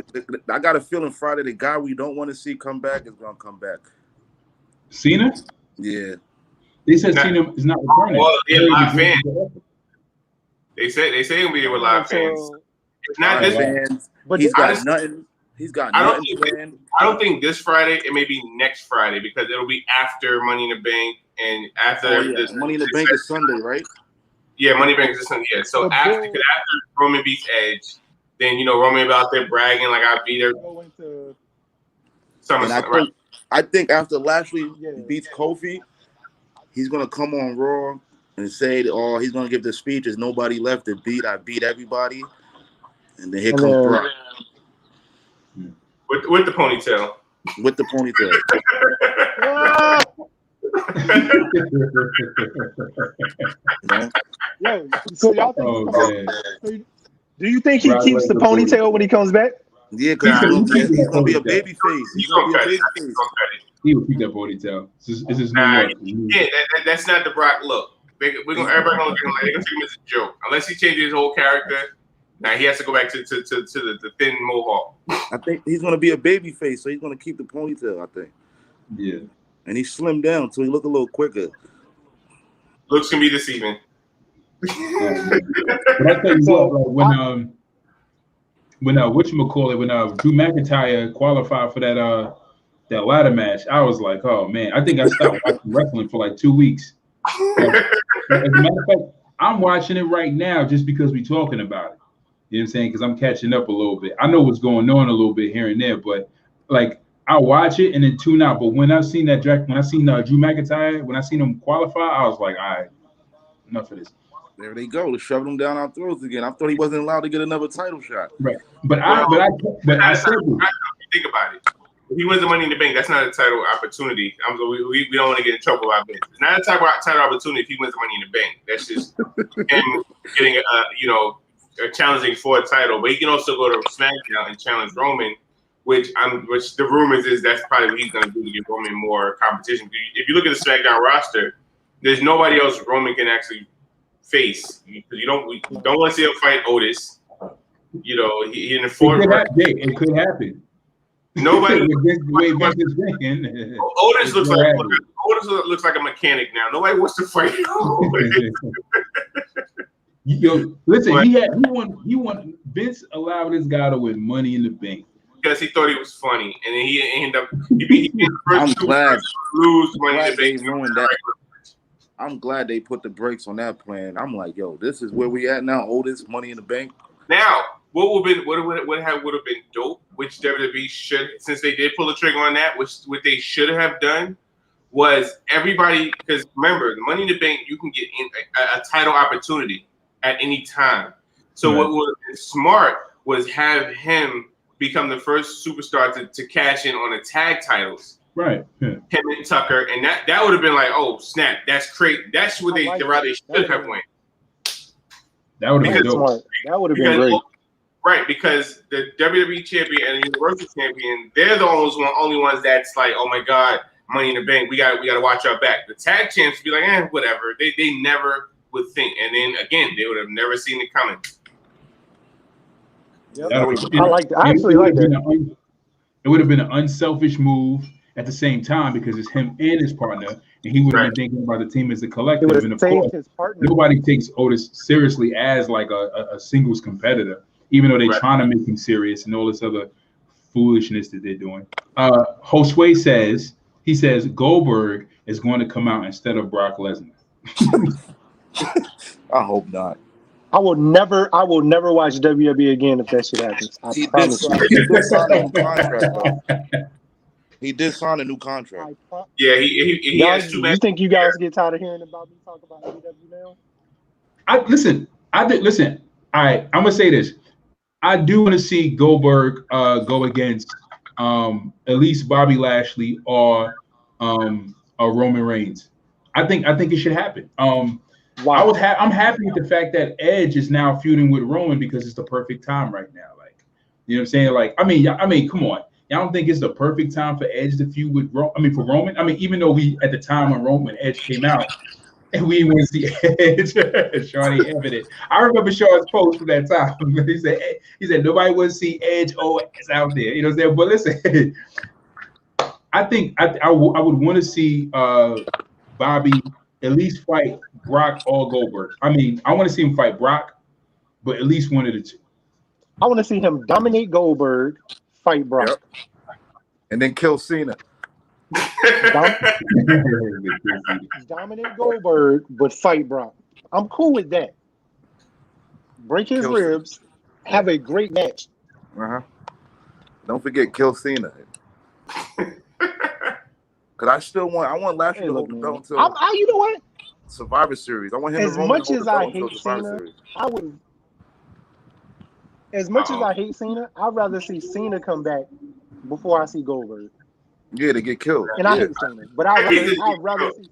I got a feeling Friday the guy we don't want to see come back is gonna come back. Cena? Yeah. They said Cena is not returning. Well, yeah, live fans. They say he'll be here with live fans. It's not this fans, but he's got nothing. He's got nothing planned. I don't think this Friday. It may be next Friday because it'll be after Money in the Bank and after this. Money in the Bank is Sunday, right? Yeah, Money in the Bank is Sunday. Yeah. So after Roman beats Edge. Then Roman out there bragging like I beat her. I think after Lashley beats Kofi, he's gonna come on Raw and say, "Oh, he's gonna give the speech. There's nobody left to beat. I beat everybody." And then here comes Brock with the ponytail. with the ponytail. Yo, so y'all think? Do you think he Brock keeps the Lesnar ponytail when he comes back? Yeah, because he's gonna be a baby face. He's gonna be a baby face. He will keep that ponytail. This is New York. Yeah, that's not the Brock look. Everybody gonna look at him like they're gonna treat him as a joke. Unless he changes his whole character, now he has to go back to the thin mohawk. I think he's gonna be a baby face, so he's gonna keep the ponytail. I think. Yeah. And he slimmed down, so he look a little quicker. Looks can be deceiving. But I tell you what, like when whatchamacallit, when Drew McIntyre qualified for that ladder match, I was like, oh man, I think I stopped watching wrestling for like 2 weeks. As a matter of fact, I'm watching it right now just because we're talking about it. You know what I'm saying? Because I'm catching up a little bit. I know what's going on a little bit here and there, but like I watch it and then tune out. But when I seen Drew McIntyre, when I seen him qualify, I was like, all right, enough of this. There they go to shove him down our throats again. I thought he wasn't allowed to get another title shot. Right, but I said, think about it. If he wins the Money in the Bank, that's not a title opportunity. We don't want to get in trouble about this. It's not a title opportunity if he wins the Money in the Bank. That's just him getting challenging for a title. But he can also go to SmackDown and challenge Roman, which the rumors is that's probably what he's going to do to give Roman more competition. If you look at the SmackDown roster, there's nobody else Roman can actually face. We don't want to see him fight Otis. You know, he in the fourth. It could happen. Nobody. Otis looks like a mechanic now. Nobody wants to fight Otis. Yo, listen, he won. Vince allowed this guy to win Money in the Bank because he thought he was funny, and then he ended up. He beat the first I'm glad. Lose Money in the Bank. Ruined that. I'm glad they put the brakes on that plan. I'm like, yo, this is where we at now. Otis, Money in the Bank. Now, what would have been dope, which WWE should, since they did pull the trigger on that, what they should have done was everybody, because remember, the Money in the Bank, you can get in a title opportunity at any time. So what would have been smart was have him become the first superstar to cash in on the tag titles. Right. Yeah. Him and Tucker, and that would have been like, oh snap, that's great. That's what they should have went. That would have been dope. That would have been great. Right, because the WWE champion and the Universal champion, they're the only ones that's like, oh my God, Money in the Bank, we got to watch our back. The tag champs would be like, whatever. They never would think, and then again, they would have never seen it coming. Yep. I like that. I actually like that. It would have been an unselfish move at the same time because it's him and his partner, and he would have been thinking about the team as a collective. And of course, nobody takes Otis seriously as like a singles competitor, even though they're trying to make him serious and all this other foolishness that they're doing. Josue says Goldberg is going to come out instead of Brock Lesnar. I hope not. I will never watch WWE again if that shit happens. He did sign a new contract, though. He did sign a new contract. Yeah, he has two matches. You think you guys get tired of hearing about me talk about AEW now? Listen. All right, I'm gonna say this. I do want to see Goldberg go against at least Bobby Lashley or Roman Reigns. I think it should happen. Wow. I'm happy with the fact that Edge is now feuding with Roman because it's the perfect time right now. Like, you know what I'm saying? Like, I mean, come on. Y'all don't think it's the perfect time for Edge to feud with for Roman? I mean, even though we at the time when Edge came out and we didn't want to see Edge, Shawnee evident. I remember Sean's post from that time. he said nobody wants to see Edge out there. You know what I'm saying? But listen, I think I would want to see Bobby at least fight Brock or Goldberg. I mean, I want to see him fight Brock, but at least one of the two. I want to see him dominate Goldberg, fight Brock. Yep. And then kill Cena. Dominate Goldberg, but fight Brock. I'm cool with that. Break his ribs, have a great match. Don't forget, kill Cena. Cause I want Lashley to hold the belt until you know what? Survivor Series. I want him as to much as I hate Cena, I would. As much as I hate Cena, I'd rather see Cena come back before I see Goldberg. Yeah, they get killed. And I hate Cena, but I'd rather see Cena.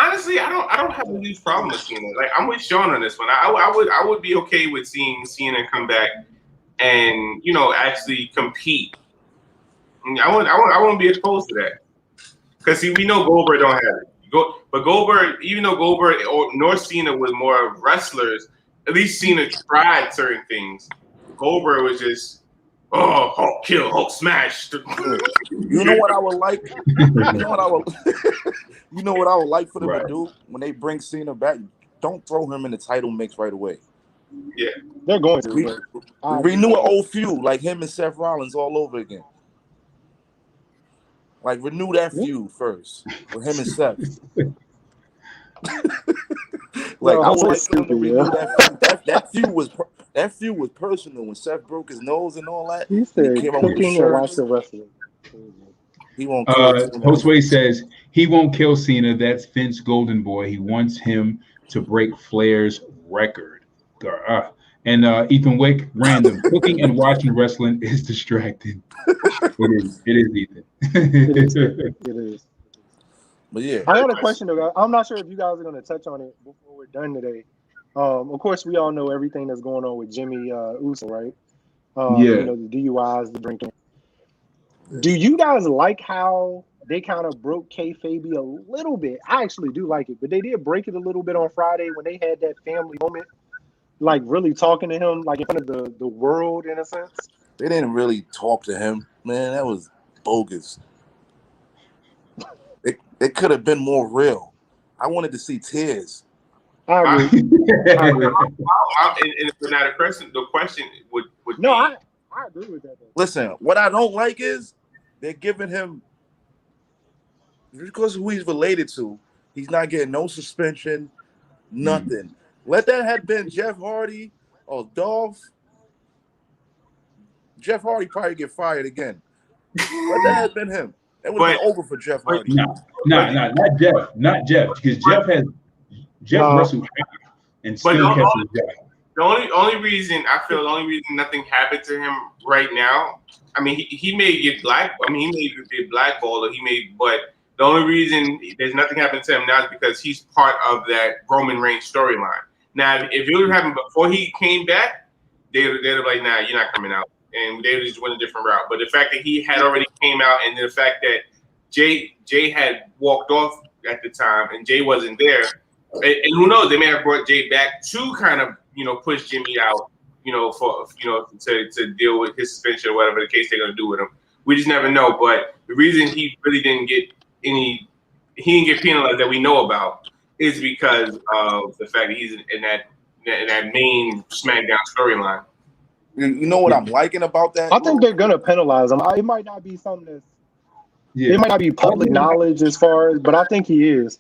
Honestly, I don't have a huge problem with Cena. Like, I'm with Sean on this one. I would be okay with seeing Cena come back and actually compete. I won't be opposed to that. Because see, we know Goldberg don't have it. But Goldberg, even though Goldberg nor Cena was more wrestlers, at least Cena tried certain things. Goldberg was just, Hulk kill, Hulk smash. You know what I would like? You know what I would like for them to do when they bring Cena back? Don't throw him in the title mix right away. Yeah, they're going to renew an old feud like him and Seth Rollins all over again. Like, renew that feud first with him and Seth. Like, I would like them to renew that feud. That feud was personal when Seth broke his nose and all that. He said, "Cooking and watching wrestling." He won't. Josue says he won't kill Cena. That's Vince Golden Boy. He wants him to break Flair's record. And Ethan Wick, random. Cooking and watching wrestling is distracting. It is, Ethan. It is. But yeah, I got a question though. I'm not sure if you guys are going to touch on it before we're done today. Of course, we all know everything that's going on with Jimmy Uso, right? The DUIs, the drinking. Do you guys like how they kind of broke kayfabe a little bit? I actually do like it, but they did break it a little bit on Friday when they had that family moment, like really talking to him, like in front of the world in a sense. They didn't really talk to him, man. That was bogus. It could have been more real. I wanted to see tears. I agree. The question would no, I agree with that. Though. Listen, what I don't like is they're giving him, because of who he's related to, he's not getting no suspension, nothing. Let that have been Jeff Hardy or Dolph. Jeff Hardy probably get fired again. Let that have been him. It would have been over for Jeff Hardy. Not Jeff, because Jeff wrestled and still kept his job. The only reason nothing happened to him right now, I mean, he may get blackballed, or but the only reason there's nothing happened to him now is because he's part of that Roman Reigns storyline. Now, if it would have happened before he came back, they'd have like, nah, you're not coming out. And they just went a different route. But the fact that he had already came out, and the fact that Jay had walked off at the time, and Jay wasn't there, and who knows, they may have brought Jay back to kind of push Jimmy out, to deal with his suspension or whatever the case they're gonna do with him. We just never know. But the reason he really didn't get penalized that we know about is because of the fact that he's in that main SmackDown storyline. You know what I'm liking about that? I think they're gonna penalize him. It might not be something that's it might not be public knowledge as far as, but I think he is.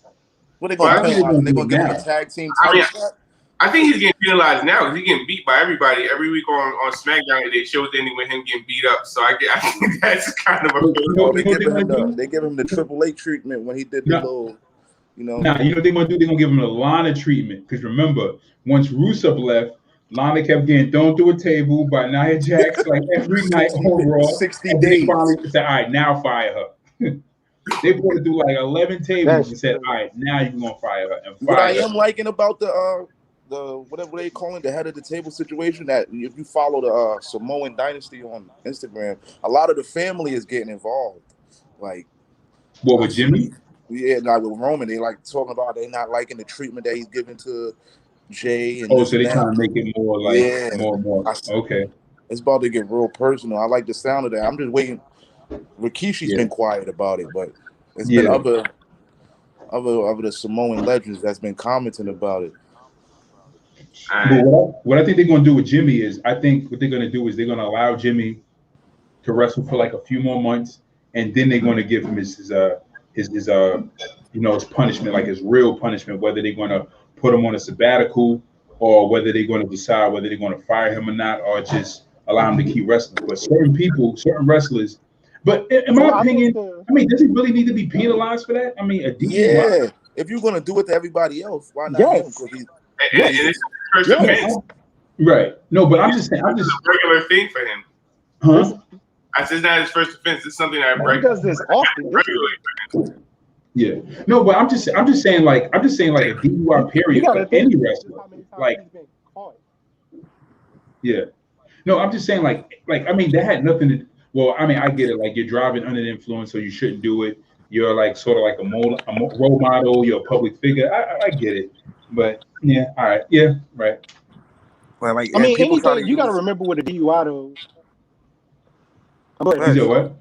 What they gonna penalize him? They gonna give him a tag team title shot? I think he's getting penalized now because he's getting beat by everybody every week on SmackDown. They show the ending with him getting beat up. So I think that's kind of a. They give him the Triple H treatment when he did the little. You know what they're gonna do? They're gonna give him the Lana treatment, because remember, once Rusev left, Lana kept getting thrown through a table by Nia Jax like every night on Raw. 60 days. Finally said, all right, now fire her. They put it through like 11 tables and said, all right, now you're gonna fire her. And what I am liking about the whatever they call it, the head of the table situation, that if you follow the Samoan Dynasty on Instagram, a lot of the family is getting involved. Like, what, with Jimmy? Yeah, like with Roman, they like talking about they not liking the treatment that he's giving to Jay. And so they trying to make it more like more. Okay, it's about to get real personal. I like the sound of that. I'm just waiting. Rikishi's been quiet about it, but it's been other the Samoan legends that's been commenting about it. But what I think they're going to do with Jimmy is, I think what they're going to do is they're going to allow Jimmy to wrestle for like a few more months, and then they're going to give him his punishment, like his real punishment, whether they're going to put him on a sabbatical or whether they're going to decide whether they're going to fire him or not, or just allow him to keep wrestling. But certain wrestlers, but in my opinion, I mean, does he really need to be penalized for that? I mean, a DUI? Yeah, if you're going to do it to everybody else, why not him? It's right. No, but I'm just saying, it's a regular thing for him. Huh? I said it's not his first offense. It's something that He does this often. regularly. Yeah, no, but I'm just saying like a DUI period for any wrestler. Like, yeah, no, I'm just saying like I mean that had nothing to. Well, I mean I get it. Like you're driving under the influence, so you shouldn't do it. You're like sort of like a role model. You're a public figure. I get it, but yeah, all right, yeah, right. Well, like, I mean, people anything you got to remember with a DUI though. Is it what?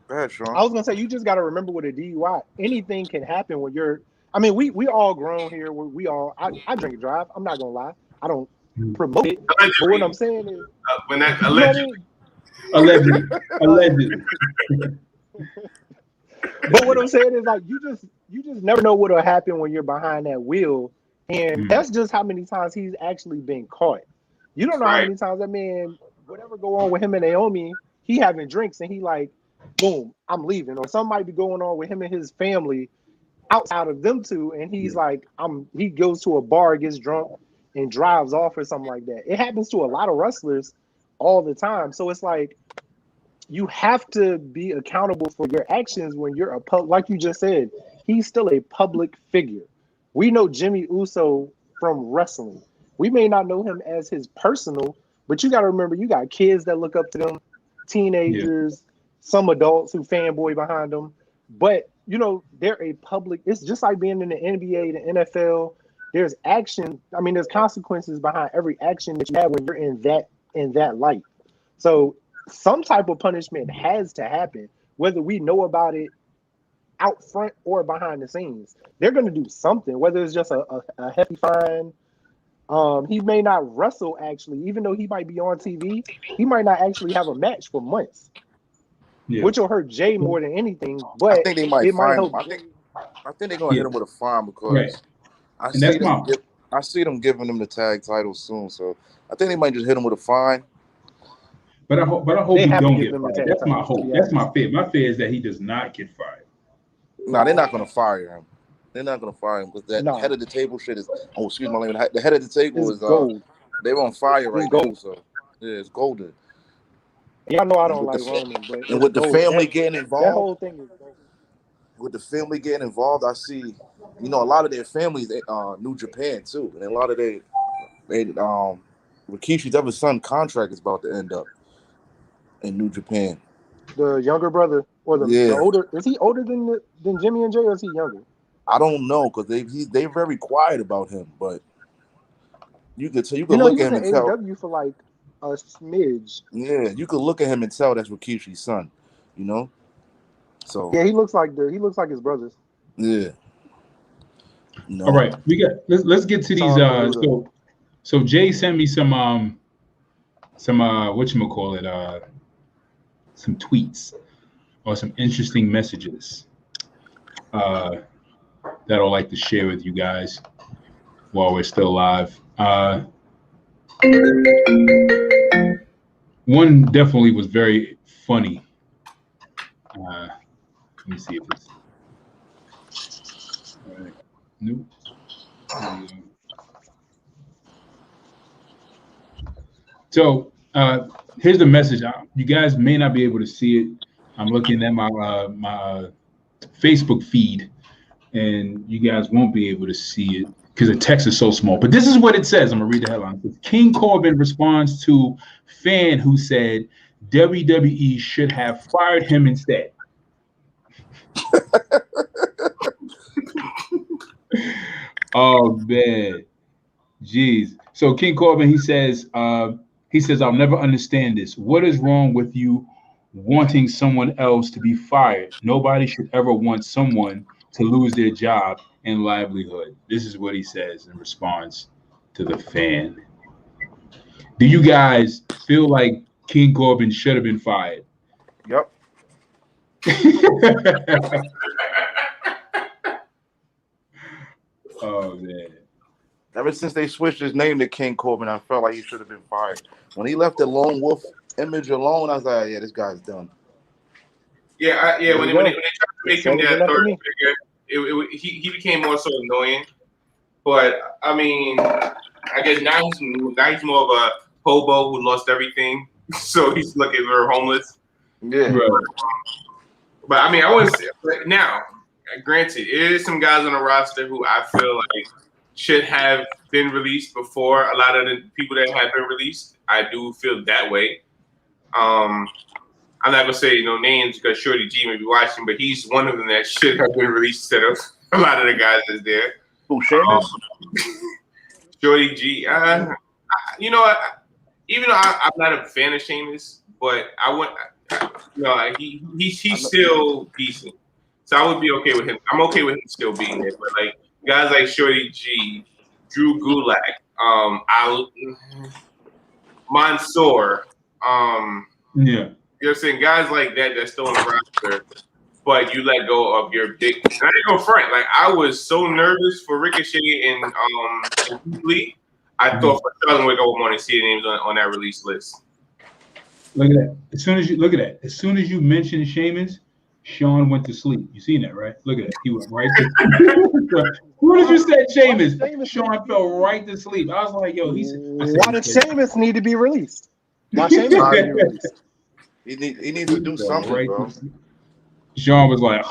Go ahead, Sean. I was gonna say you just got to remember with a DUI, anything can happen when you're. I mean, we all grown here. We all. I drink and drive. I'm not gonna lie. I don't promote it. But what I'm saying is, when that allegedly. Allegedly. But what I'm saying is like you just never know what'll happen when you're behind that wheel, and that's just how many times he's actually been caught. You don't know how many times that man, whatever go on with him and Naomi, he having drinks and he like, boom, I'm leaving, or something might be going on with him and his family outside of them two, and he's like, he goes to a bar, gets drunk, and drives off or something like that. It happens to a lot of wrestlers all the time. So it's like you have to be accountable for your actions when you're like you just said, he's still a public figure. We know Jimmy Uso from wrestling. We may not know him as his personal, but you got to remember, you got kids that look up to them, teenagers, some adults who fanboy behind them. But, you know, they're a public, it's just like being in the NBA, the NFL. There's action. I mean, there's consequences behind every action that you have when you're in that light. So some type of punishment has to happen, whether we know about it out front or behind the scenes. They're going to do something, whether it's just a hefty fine. He may not wrestle, actually, even though he might be on TV. He might not actually have a match for months, which will hurt Jay more than anything. But I think they might fine him. I think they're going to hit him with a fine because I see them giving him the tag title soon. So I think they might just hit him with a fine. But I hope he don't get fired. That's my hope. That's my fear. My fear is that he does not get fired. No, they're not going to fire him. They're not going to fire him because that head of the table shit is. Oh, excuse my language. The head of the table is gold. They're on fire right now. So yeah, it's golden. Y'all know I don't like Roman, but and with the family getting involved, that whole thing is gold. With the family getting involved, I see. You know, a lot of their families, New Japan too, and a lot of Rikishi's other son contract is about to end up in New Japan. The younger brother or the older? Is he older than Jimmy and Jay, or is he younger? I don't know because they're very quiet about him, but you could look at him and tell. AEW for like a smidge. Yeah, you could look at him and tell that's Rikishi's son. You know, so yeah, he looks like his brothers. Yeah. No. All right, let's get to these. So Jay sent me some whatchamacallit, some tweets or some interesting messages that I'd like to share with you guys while we're still live. One definitely was very funny. Let me see if it's all right. Nope. So here's the message. You guys may not be able to see it. I'm looking at my Facebook feed, and you guys won't be able to see it because the text is so small. But this is what it says. I'm gonna read the headline. It says, King Corbin responds to fan who said WWE should have fired him instead. Oh man, jeez. So King Corbin, he says, I'll never understand this. What is wrong with you wanting someone else to be fired? Nobody should ever want someone to lose their job and livelihood. This is what he says in response to the fan. Do you guys feel like King Corbin should have been fired? Yep. Oh man. Ever since they switched his name to King Corbin, I felt like he should have been fired. When he left the Lone Wolf image alone, I was like, yeah, this guy's done. Yeah, when they tried to make him that third figure, he became more so annoying. But I mean, I guess now he's more of a hobo who lost everything. so he's looking very homeless. Yeah. Right. But I mean, I wouldn't say now. Granted, it is some guys on the roster who I feel like should have been released before a lot of the people that have been released. I do feel that way. I'm not gonna say no names because Shorty G may be watching, but he's one of them that should have been released instead of a lot of the guys that's there. Who, Sheamus? Shorty G, you know what? Even though I'm not a fan of Sheamus, but I want, you know, he's still decent, so I would be okay with him. I'm okay with him still being there, but like guys like Shorty G, Drew Gulak, Mansoor, Yeah. you know what I'm saying? Guys like that that's still on the roster, but you let go of your big. And I didn't go front. Like I was so nervous for Ricochet and Keith Lee. I thought for sure I was going to go more and see the names on that release list. Look at that. As soon as you mentioned Sheamus, Sean went to sleep. You seen that, right? Look at that. He went right to As soon as you said Sheamus, Sean fell right to sleep. I was like, yo, why does Sheamus need to be released? Why Sheamus need to be released? He needs to do something, right bro. Sean was like,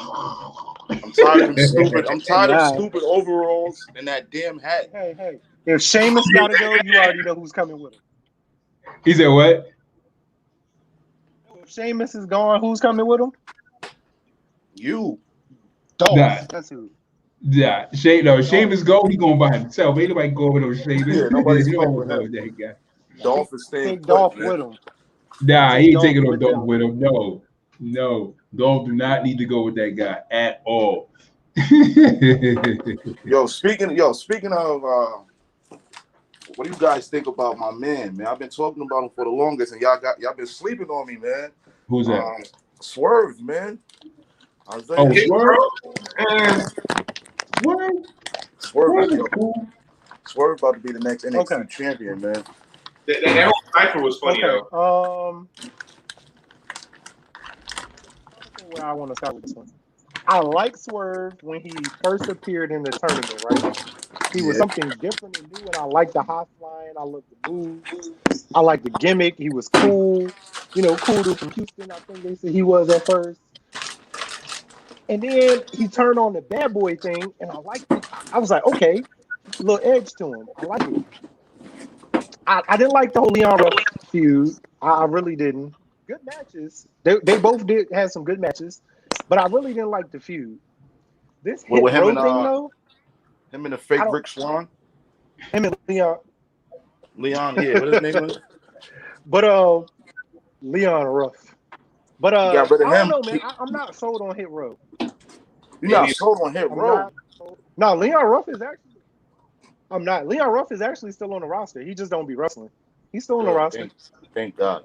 I'm tired of stupid. I'm tired of stupid overalls and that damn hat. Hey. If Sheamus gotta go, you already know who's coming with him. he said what? If Sheamus is gone, who's coming with him? You. Dolph. Nah. That's who. Yeah, Sheamus go, he going by himself. Ain't nobody go with no Sheamus. Yeah, nobody's going with with that guy. Dolph is staying Take Dolph man. with him. Nah, he ain't taking no with Dolph him. with him. No. Dolph do not need to go with that guy at all. Yo, speaking of what do you guys think about my man? I've been talking about him for the longest, and y'all been sleeping on me, man. Who's that? Swerve, man. Swerve? What? Swerve about to be the next NXT champion, man. That whole cipher was funny though. Where I want to start with this one. I like Swerve when he first appeared in the tournament, right? He was something different and new, and I like the high flying. I love the moves. I like the gimmick. He was cool. You know, cool dude from Houston, I think they said he was at first. And then he turned on the bad boy thing, and I liked it. I was like, okay, a little edge to him. I like it. I didn't like the whole Leon Ruff feud. I really didn't. Good matches. They both had some good matches, but I really didn't like the feud. This hit row thing though. Him and the fake Rick Swan. Him and Leon. Yeah, what his name was? But Leon Ruff. But you got rid of I him. don't know, man. I'm not sold on Hit Row. You're not sold on Hit Row? No, Leon Ruff is actually. I'm not. Leon Ruff is actually still on the roster. He just don't be wrestling. He's still on the roster. Thank God.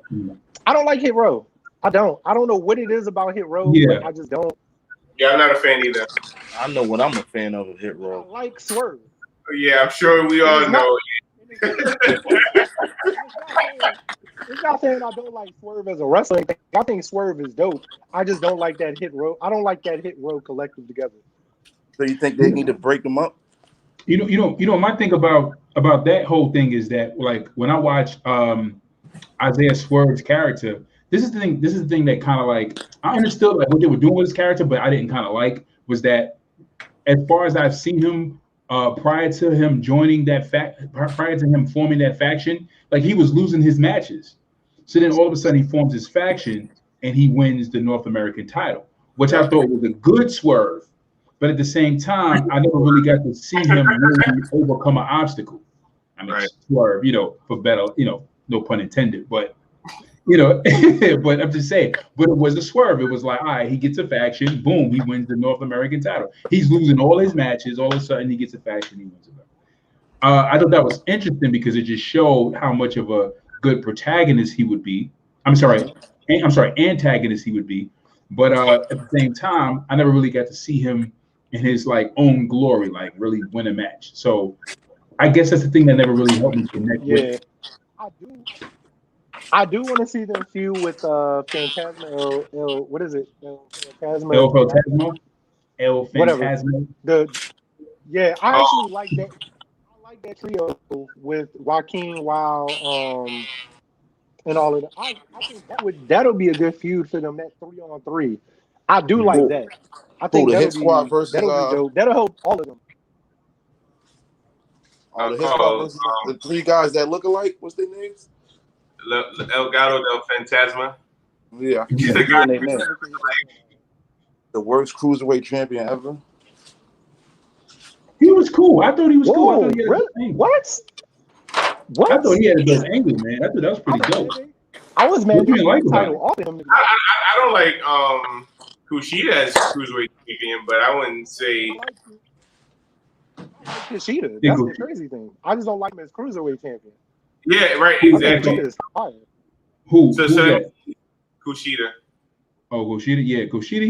I don't like Hit Row. I don't know what it is about Hit Row. Yeah. But I just don't. Yeah, I'm not a fan either. I know what I'm a fan of Hit Row. I like Swerve. Yeah, I'm sure we all know. It's not saying I don't like Swerve as a wrestler. I think Swerve is dope. I just don't like that Hit Row. I don't like that Hit Row collective together. So you think they need to break them up? You know. My thing about that whole thing is that, like, when I watch Isaiah Swerve's character, this is the thing that kind of, like, I understood like what they were doing with his character, but I didn't kind of like was that as far as I've seen him prior to him joining prior to him forming that faction, like, he was losing his matches. So then all of a sudden he forms his faction and he wins the North American title, which I thought was a good Swerve. But at the same time, I never really got to see him really overcome an obstacle. I mean, Swerve, for better, no pun intended, but, but I'm just saying, but it was a Swerve. It was like, all right, he gets a faction, boom, he wins the North American title. He's losing all his matches. All of a sudden, he gets a faction, he wins it. I thought that was interesting because it just showed how much of a good protagonist he would be. Antagonist he would be. But at the same time, I never really got to see him in his like own glory, like really win a match. So I guess that's the thing that never really helped me connect with. I do want to see them feud with Phantasmo. What is it? Phantasmo. El Phantasmo. I actually like that. I like that trio with Joaquin Wild, and all of that. I think that'll be a good feud for them. That 3-on-3. I do like that. I think the Hit Squad versus that'll be dope. That'll help all of them. The Hit Squad versus the three guys that look alike. What's their names? El Gato del Fantasma. Yeah, I forget their name. The worst cruiserweight champion ever. He was cool. I thought he was cool. I thought he had really? What? I thought he had a good angle, man. I thought that was pretty dope. I was mad. You like title off him. I don't like Kushida as cruiserweight champion, but I wouldn't say Kushida. That's the crazy thing. I just don't like him as cruiserweight champion. Yeah, right. Exactly. Who? So Kushida. Oh, Kushida. Yeah, Kushida.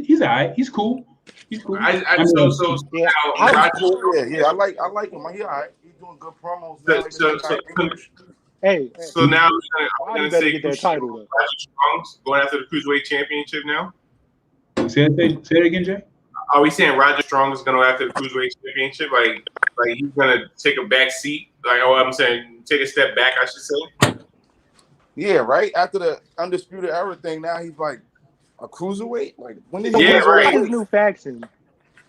He's alright. He's cool. He's cool. I like him. He alright. He's doing good promos. So now I'm gonna say get that title. Roger Strong's going after the cruiserweight championship now. Say it again, Jay. Are we saying Roger Strong is going to go after the cruiserweight championship? Like he's going to take a back seat? I'm saying take a step back, I should say. Yeah, right. After the Undisputed Era thing, now he's like a cruiserweight. Like when did he his new faction?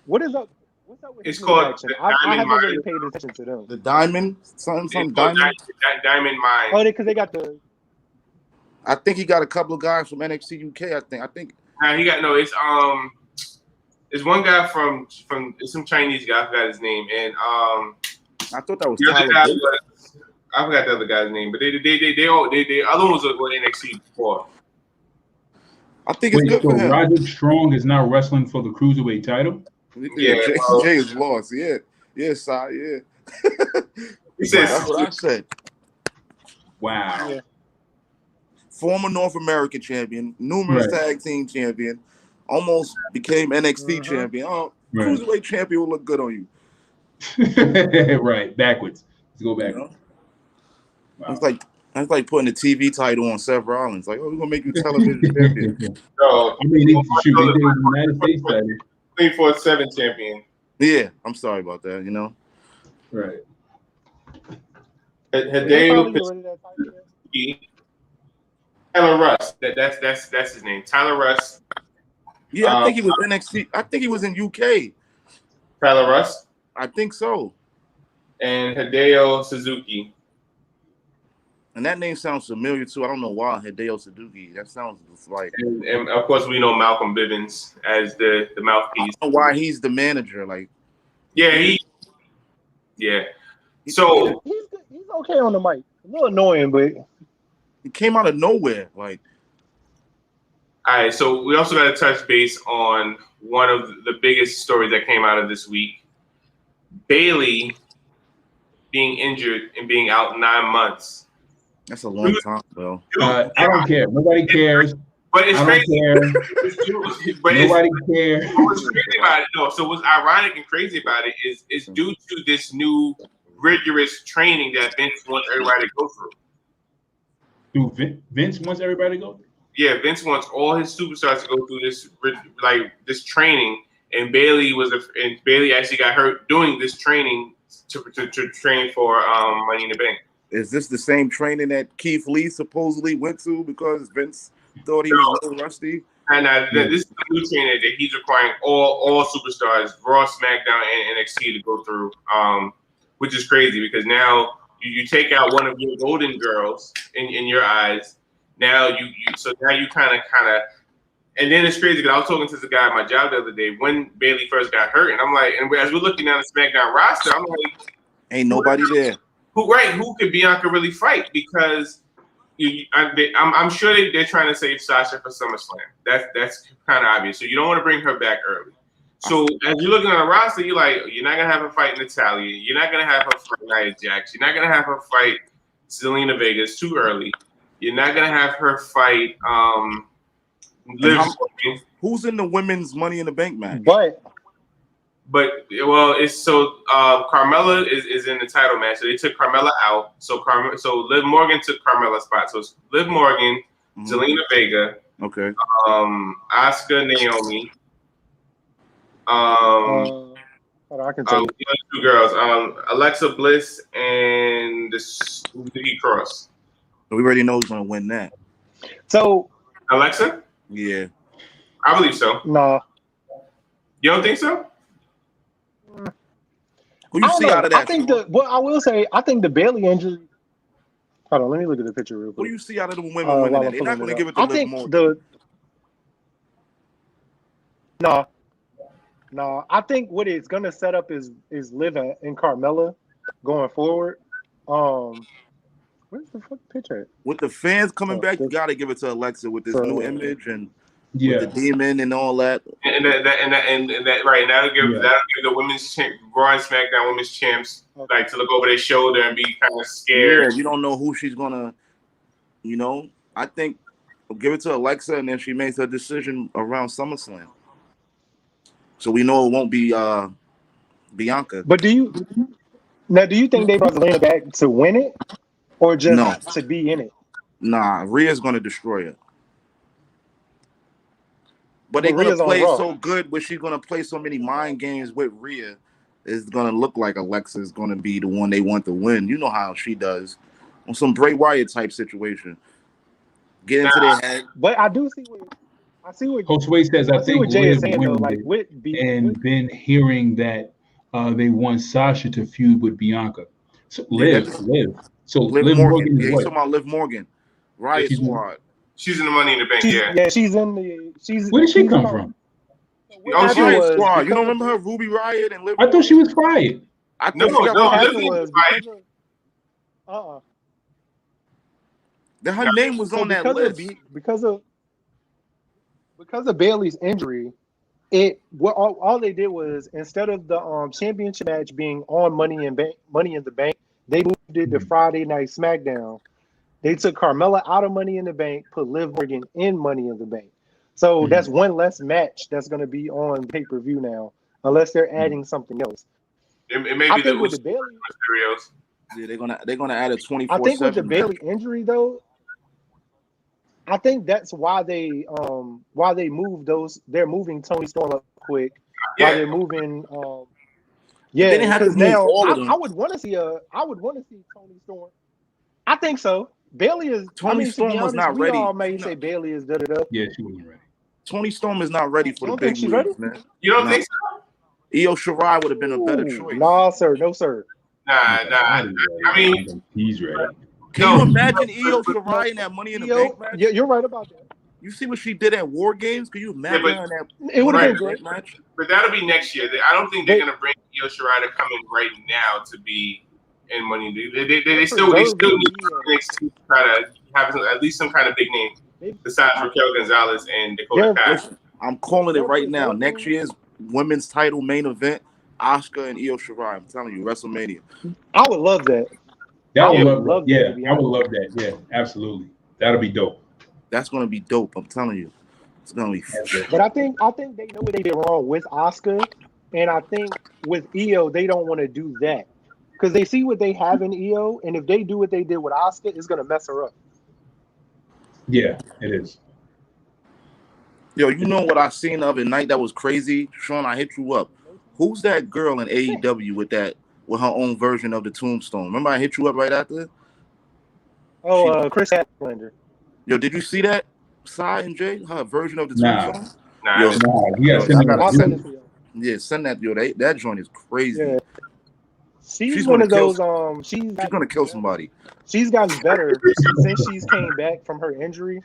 What is up? What's up with it's his called faction? I haven't really paid attention to them. The Diamond, something Diamond. Diamond Mine. Oh, because they got the. I think he got a couple of guys from NXT UK. I think. He got it's one guy from it's some Chinese guy. I forgot his name, and I thought that was Tyler. I forgot the other guy's name, but they other ones were NXT before. I think it's good for him. Roger Strong is now wrestling for the cruiserweight title. Yeah, Jay is lost. Yeah, Si, yeah. He says that's what I said. Wow. Yeah. Former North American champion, numerous tag team champion, almost became NXT champion. Oh, cruiserweight champion will look good on you. Right, backwards. Let's go back. Wow. That's like putting the TV title on Seth Rollins. Like, oh, we're gonna make you television champion. No, I mean, they did the United States title. 24/7 champion. Yeah, I'm sorry about that. You know. Right. Hideo Tyler Russ. That's his name. Tyler Russ. Yeah, I think he was NXT. I think he was in UK. Tyler Russ. I think so. And Hideo Suzuki. And that name sounds familiar too. I don't know why. Hideo Suzuki. That sounds like. And of course, we know Malcolm Bivens as the mouthpiece. I don't know why he's the manager. Like. Yeah, So he's okay on the mic. A little annoying, but he came out of nowhere. Like. All right, so we also got to touch base on one of the biggest stories that came out of this week. Bayley being injured and being out 9 months. That's a long time, bro. I don't care. Nobody cares. But it's crazy. Nobody cares. What's crazy about it, though? So what's ironic and crazy about it is due to this new rigorous training that Vince wants everybody to go through. Vince wants everybody to go through? Yeah, Vince wants all his superstars to go through this training, and Bayley actually got hurt doing this training to train for Money in the Bank. Is this the same training that Keith Lee supposedly went to because Vince thought he was a little rusty? And this is the new training that he's requiring all superstars, Raw, SmackDown, and NXT to go through, which is crazy because now you take out one of your golden girls in your eyes. Now you kind of, and then it's crazy because I was talking to the guy at my job the other day when Bayley first got hurt, and I'm like, and as we're looking down the SmackDown roster, I'm like, ain't nobody there. Who could Bianca really fight? Because I'm sure they're trying to save Sasha for SummerSlam. That's kind of obvious. So you don't want to bring her back early. So as you're looking at the roster, you're like, you're not gonna have her fight Natalya. You're not gonna have her fight Nia Jax. You're not gonna have her fight Zelina Vega. It's too early. You're not gonna have her fight Liv. Who's in the women's Money in the Bank match? But it's so Carmella is in the title match. So they took Carmella out. So Liv Morgan took Carmella's spot. So it's Liv Morgan, Zelina Vega, okay, Asuka, Naomi. I can tell you. Two girls, Alexa Bliss and the Nikki Cross. We already know who's gonna win that. So Alexa? Yeah. I believe so. no, You don't think so? Who you see out of that? I think I will say I think the Bailey injury. Hold on, let me look at the picture real Who quick. do you see out of the women winning that? They're not going to give it to Liv Morgan. No, I think what it's gonna set up is Liv and Carmella going forward. Where's the fuck picture at? With the fans coming back, you got to give it to Alexa with this new image and Yeah, with the demon and all that. And that right now that'll give the women's Raw and SmackDown women's champs like to look over their shoulder and be kind of scared. Yeah, you don't know who she's gonna. I think we'll give it to Alexa and then she makes her decision around SummerSlam. So we know it won't be Bianca. But do you think they brought Zelina back to win it or just to be in it? Nah, Rhea's gonna destroy it. But they're gonna play so good, where she's gonna play so many mind games with Rhea. It's gonna look like Alexa is gonna be the one they want to win. You know how she does on some Bray Wyatt type situation. Get into their head. But I do see what Josue says. I think Jay is Liv saying though, wins like and then hearing that they want Sasha to feud with Bianca. So Liv. So Liv Morgan. Yeah, he's talking about Liv Morgan. Riot Squad. She's in the Money in the Bank. She's in the. Where did she come from? Oh, she was Squad. You don't remember her, Ruby Riot and Liv? I thought she was fired. No. Her name was on that list because of Bailey's injury. All they did was, instead of the championship match being on Money in the Bank, they moved it to Friday Night SmackDown. They took Carmella out of Money in the Bank, put Liv Morgan in Money in the Bank. So that's one less match that's going to be on pay-per-view now, unless they're adding something else. It may be with the Bailey Mysterios. Yeah, they're gonna add a 24/7. I think with the Bailey injury though, I think that's why they moved those. They're moving Toni Storm up quick. While they're moving. They didn't have to move all of them. I would want to see Toni Storm. I think so. Bailey is. Toni Storm was not ready. We all may say Bailey is da-da-da. Yeah, she wasn't ready. Toni Storm is not ready for the big leagues, man. You don't think so? Io Shirai would have been a better choice. No, sir. Nah. I mean, he's ready. Can you imagine Io Shirai in that Money in the Bank match? Yeah, you're right about that. You see what she did at War Games? Can you imagine that? It would have been great match. But that'll be next year. I don't think they're gonna bring Io Shirai to come in right now to be in Money. They still need to try to have at least some kind of big name besides Raquel Gonzalez and Dakota Kai. I'm calling it right now. Next year's women's title main event, Asuka and Io Shirai. I'm telling you, WrestleMania. I would love that. I would love that. Yeah, I would love that. Yeah, absolutely. That'll be dope. That's gonna be dope. I'm telling you, it's gonna be. But I think they know what they did wrong with Asuka, and I think with Io they don't want to do that because they see what they have in Io, and if they do what they did with Asuka, it's gonna mess her up. Yeah, it is. Yo, you know what I seen the other night that was crazy, Sean? I hit you up. Who's that girl in AEW with her own version of the Tombstone? Remember I hit you up right after? Oh, Chris Statlander. Yo, did you see that? Sai and Jay, her version of the Tombstone? Send that. Yo, that joint is crazy. Yeah. She's one of those. She's gonna kill somebody. She's gotten better since she's came back from her injury.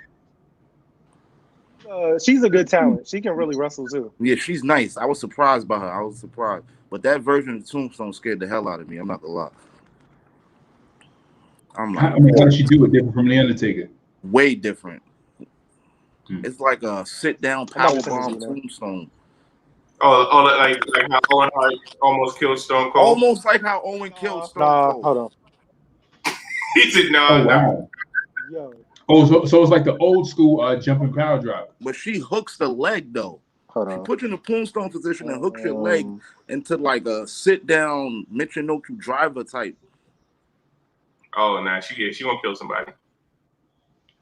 She's a good talent. She can really wrestle too. Yeah, she's nice. I was surprised by her. But that version of the Tombstone scared the hell out of me. I'm not gonna lie. How did she do it different from the Undertaker? Way different. It's like a sit-down powerbomb Tombstone. Oh, like how Owen Hart almost killed Stone Cold. Almost like how Owen killed Stone Cold. Hold on. He said no. Oh, wow. Yo. Oh, so it's like the old school jumping power drop. But she hooks the leg though. She puts you in a Tombstone position and hooks your leg into like a sit-down Michinoku driver type. Oh, nah, she won't kill somebody.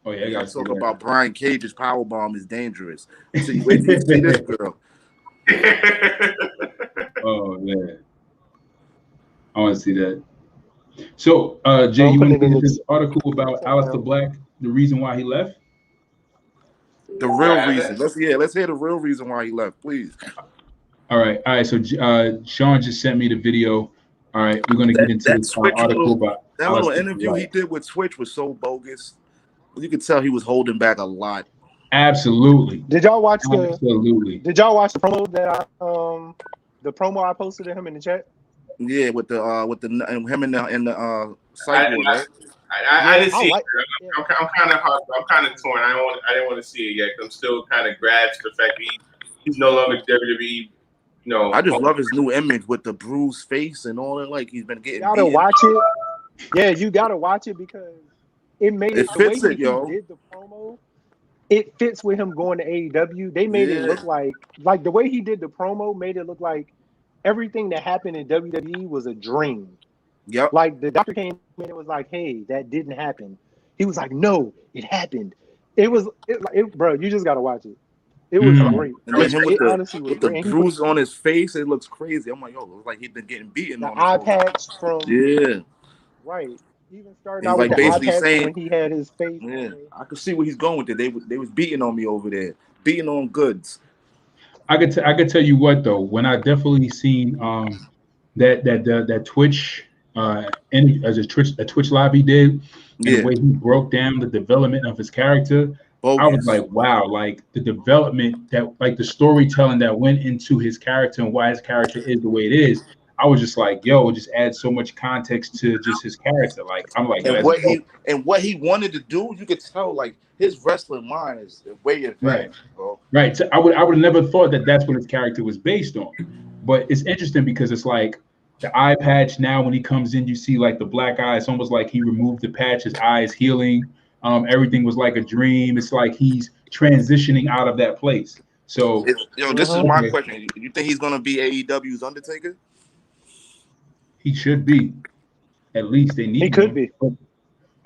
Oh yeah, I got to talk about Brian Cage's powerbomb is dangerous. So you wait till you see this girl. Oh man, I want to see that. So, Jay, Don't you put want it to in get this the article about Aleister Black, the reason why he left? The real reason. Let's hear the real reason why he left, please. All right. So Sean just sent me the video. All right, we're gonna get into this article about that little interview he did with Twitch was so bogus. You could tell he was holding back a lot. Absolutely. Did y'all watch Absolutely. Did y'all watch the promo that the promo I posted to him in the chat? Yeah, with the him in the site board, right? I didn't see it. I'm kind of torn. I didn't want to see it yet. I'm still kind of grasped the fact that he's no longer WWE. No, I just love his new image with the bruised face and all that. Like he's been getting. You gotta watch it. Yeah, you gotta watch it because it made it the way he did the promo. It fits with him going to AEW. They made it look like the way he did the promo made it look like everything that happened in WWE was a dream. Yep. Like the doctor came in and was like, "Hey, that didn't happen." He was like, "No, it happened." Bro, you just gotta watch it. It was great. And then him with the bruise on his face, it looks crazy. I'm like, yo, it looks like he's been getting beaten. The eye patch from right. Even starting out with the eye patch when he had his face. Yeah, I could see where he's going with it. They was beating on me over there, beating on goods. I could tell you what though, when I definitely seen that Twitch as a Twitch live he did, and the way he broke down the development of his character. I was like, wow, like the development that like the storytelling that went into his character and why his character is the way it is. I was just like, yo, it just adds so much context to just his character. Like I'm like, what he wanted to do, you could tell like his wrestling mind is way advanced, bro. Right. So I would have never thought that that's what his character was based on. But it's interesting because it's like the eye patch now when he comes in, you see like the black eye. It's almost like he removed the patch, his eye is healing. Everything was like a dream. It's like he's transitioning out of that place. So, this is my question. You think he's gonna be AEW's Undertaker? He should be. At least they need. He could be.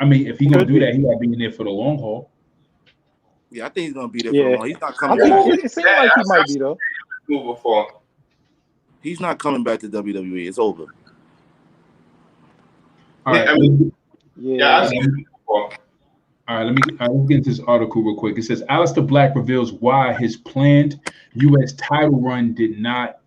I mean, if he's gonna do that, he gotta be in there for the long haul. Yeah, I think he's gonna be there for the long haul. He's not coming back. It seems like he might be though. He's not coming back to WWE. It's over. All right. I've seen it before. All right, let's get into this article real quick. It says Aleister Black reveals why his planned U.S. title run did not.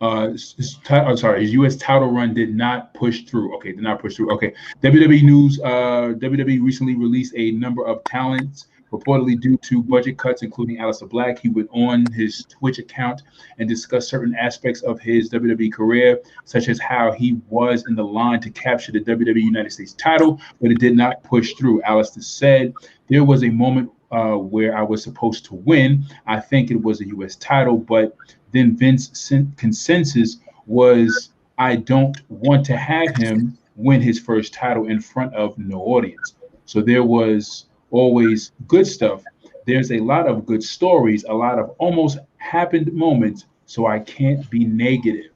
His U.S. title run did not push through. Okay, did not push through. Okay, WWE News. WWE recently released a number of talents reportedly due to budget cuts, including Aleister Black. He went on his Twitch account and discussed certain aspects of his WWE career, such as how he was in the line to capture the WWE United States title, but it did not push through. Aleister said, "There was a moment where I was supposed to win. I think it was a U.S. title, but then Vince's consensus was I don't want to have him win his first title in front of no audience." So there was always good stuff. There's a lot of good stories, a lot of almost happened moments, so I can't be negative.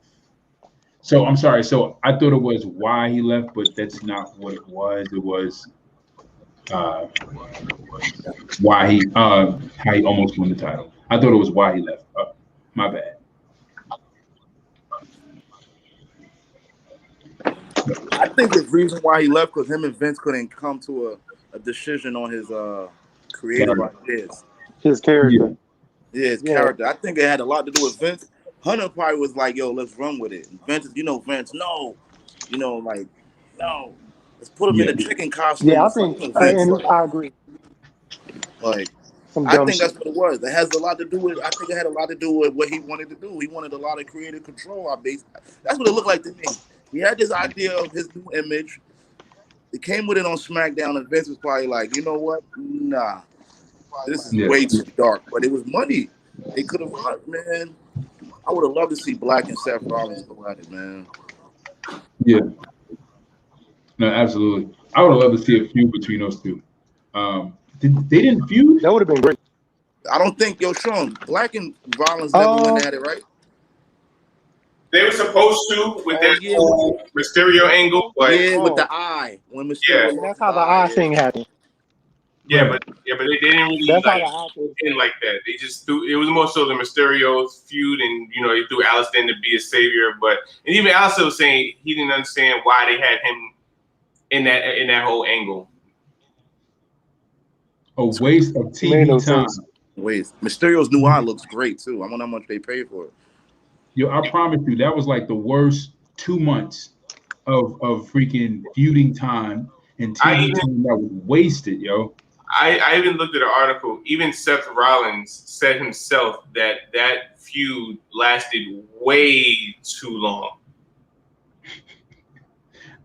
So I'm sorry. So I thought it was why he left, but that's not what it was. It was why he how he almost won the title. I thought it was why he left. My bad. I think the reason why he left because him and Vince couldn't come to a decision on his creative ideas. His character. Yeah, his character. I think it had a lot to do with Vince. Hunter probably was like, yo, let's run with it. And Vince, Vince, no. Like, no. Let's put him in a chicken costume. Yeah, I think I agree. Like, I think that's what it was. It has a lot to do with. I think it had a lot to do with what he wanted to do. He wanted a lot of creative control. That's what it looked like to me. He had this idea of his new image. It came with it on SmackDown, and Vince was probably like, you know what? Nah, this is way too dark. But it was money. They could have run, man. I would have loved to see Black and Seth Rollins go at it, man. Yeah. No, absolutely. I would have loved to see a feud between those two. They didn't feud? That would have been great. I don't think, Sean, Black and Rollins never went at it, right? They were supposed to with their whole Mysterio angle, but with the eye. When Mysterio that's how the eye thing happened. Yeah, but they didn't really That's like how the in like that. They just threw. It was more so the Mysterio's feud, and they threw Alistair in to be a savior. But and even Alistair was saying he didn't understand why they had him in that whole angle. A waste of TV time. Waste. Mysterio's new eye looks great too. I wonder how much they paid for it. Yo, I promise you, that was like the worst 2 months of freaking feuding time and TV time that was wasted, yo. I even looked at an article. Even Seth Rollins said himself that feud lasted way too long.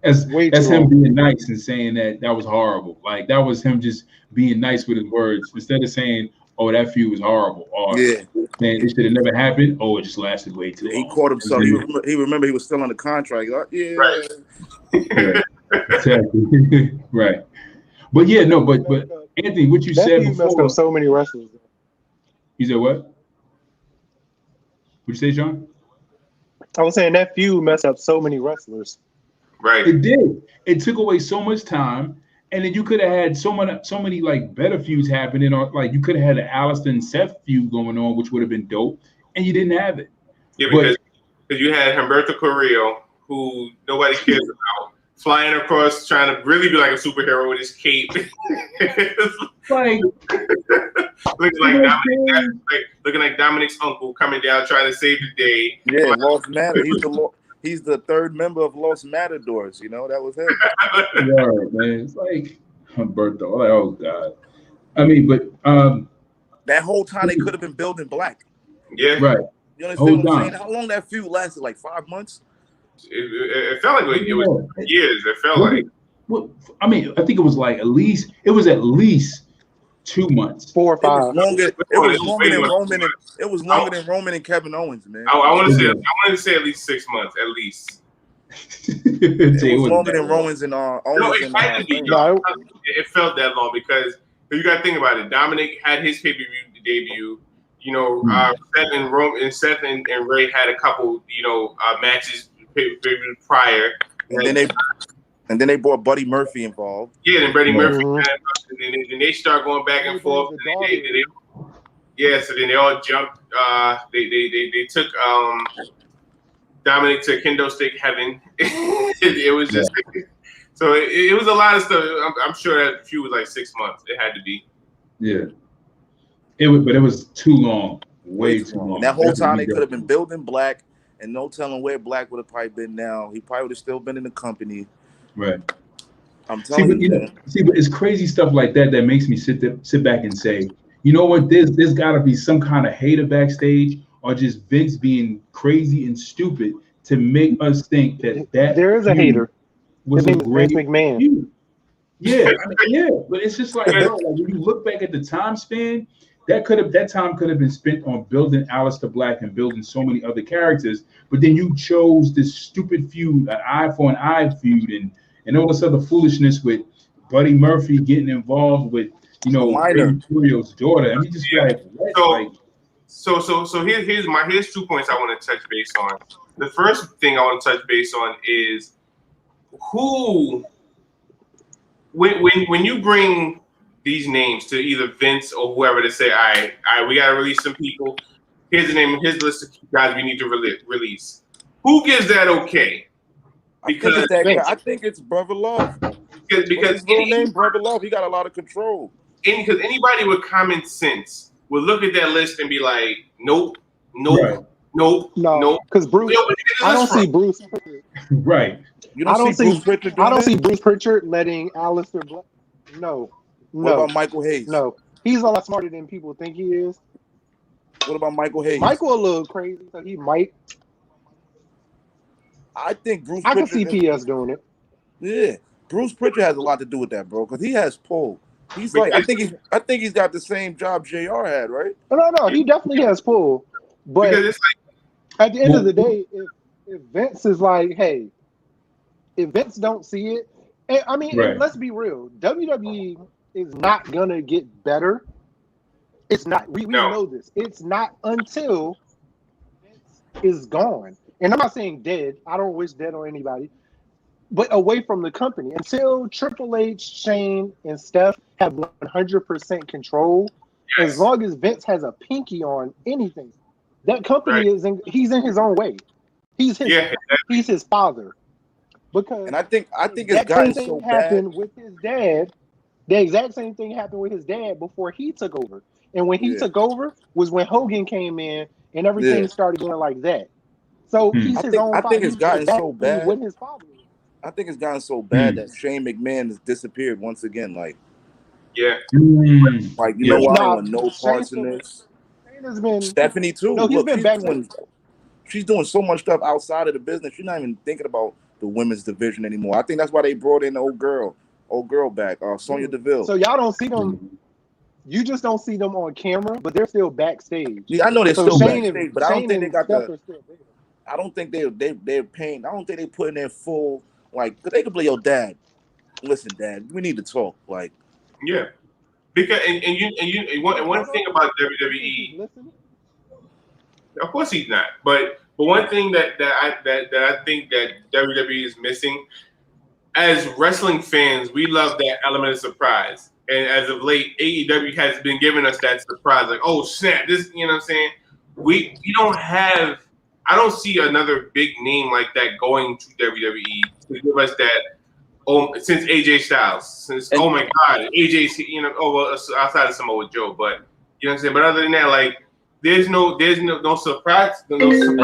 That's him being nice and saying that was horrible. Like that was him just being nice with his words instead of saying, "Oh, that feud was horrible," or "Man, it should have never happened." Oh, it just lasted way too long. He caught himself. He remembered he was still on the contract. Yeah, right. Yeah, exactly. Right. But yeah, no, but Anthony, what you said before. Messed up so many wrestlers. You said what? What'd you say, John? I was saying that feud messed up so many wrestlers. Right. It did. It took away so much time, and then you could have had so many like better feuds happening, or like you could have had an Alistair and Seth feud going on, which would have been dope, and you didn't have it. Yeah, because you had Humberto Carrillo, who nobody cares about, flying across, trying to really be like a superhero with his cape. Like looking like Dominic's uncle coming down trying to save the day. Yeah, Los Matadors. He's the third member of Los Matadors. That was him. Yeah, man. It's like Humberto. Like, oh god. I mean, but that whole time they could have been building Black. Yeah. Right. You understand what I'm saying? How long that feud lasted? Like 5 months? It felt like it was years. It felt like. Well, I mean, I think it was like at least 2 months. 4 or 5. It was longer than Roman and Kevin Owens, man. I want to say at least 6 months, at least. It was longer than Owens and Owens. It felt that long because you got to think about it. Dominic had his pay-per-view debut. Seth and Ray had a couple, matches prior, and then they brought Buddy Murphy involved. Yeah, and Buddy Murphy, and then they start going back and forth. So then they all jumped. They took Dominic to Kendo Stick Heaven. It was just so it was a lot of stuff. I'm sure that feud was like 6 months. It had to be. Yeah. But it was too long. Way too long. And that whole time they could have been building Black, and no telling where Black would have probably been now. He probably would have still been in the company. Right. I'm telling you. But it's crazy stuff like that makes me sit back and say, you know what? There's got to be some kind of hater backstage, or just Vince being crazy and stupid to make us think that there is a hater. Was a great Vince McMahon. feud. Yeah, but it's just like, bro, like when you look back at the time span, that time could have been spent on building Aleister Black and building so many other characters, but then you chose this stupid feud, an eye for an eye feud, and all this other foolishness with Buddy Murphy getting involved with Mysterio's daughter. I mean, just like what? So here's 2 points I want to touch base on. The first thing I want to touch base on is who, when you bring these names to either Vince or whoever to say, all right, we gotta release some people. Here's the name, here's the list of guys we need to release. Who gives that okay? Because I think it's Brother Love. Because his real name, Brother Love, he got a lot of control. Because anybody with common sense would look at that list and be like, nope. Because Bruce, I don't see Bruce. Right. I don't see Bruce Pritchard letting Aleister Black. No. What about Michael Hayes? No. He's a lot smarter than people think he is. What about Michael Hayes? Michael a little crazy, so he might. I think Bruce. I can see PS doing it. Yeah, Bruce Pritchard has a lot to do with that, bro, because he has pull. He's like, I think he's got the same job JR had, right? No, he definitely has pull. But at the end of the day, if Vince is like, hey, if Vince don't see it, and, I mean, let's be real, WWE is not gonna get better. It's not. We know this. It's not until Vince is gone. And I'm not saying dead. I don't wish dead on anybody. but away from the company until Triple H, Shane, and Steph have 100% control. Yes. As long as Vince has a pinky on anything, that company he's in his own way. He's his father. Because and I think it's gotten so happened bad with his dad. The exact same thing happened with his dad before he took over. And when he took over was when Hogan came in and everything started going like that. So he's his own father. I think it's gotten so bad. With his father. I think it's gotten so bad that Shane McMahon has disappeared once again. Like, like you know what? I don't want no parts in this. Stephanie too. No, Look, she's doing so much stuff outside of the business. She's not even thinking about the women's division anymore. I think that's why they brought in the old girl back, Sonya Deville. So y'all don't see them. You just don't see them on camera, but they're still backstage. Yeah, I know they're still backstage, but I don't think they got the. I don't think they're paying. I don't think they put in their full because they could play your dad. Listen, Dad, we need to talk. Like, yeah, because and one thing about WWE. Of course he's not, but one thing that I think that WWE is missing, as wrestling fans, we love that element of surprise. And as of late, AEW has been giving us that surprise, like, oh snap, this, you know what I'm saying? We don't have, I don't see another big name like that going to WWE to give us that. Oh, since AJ Styles, oh my God, AJ, outside of Samoa Joe, but you know what I'm saying. But other than that, like, there's no surprise, And you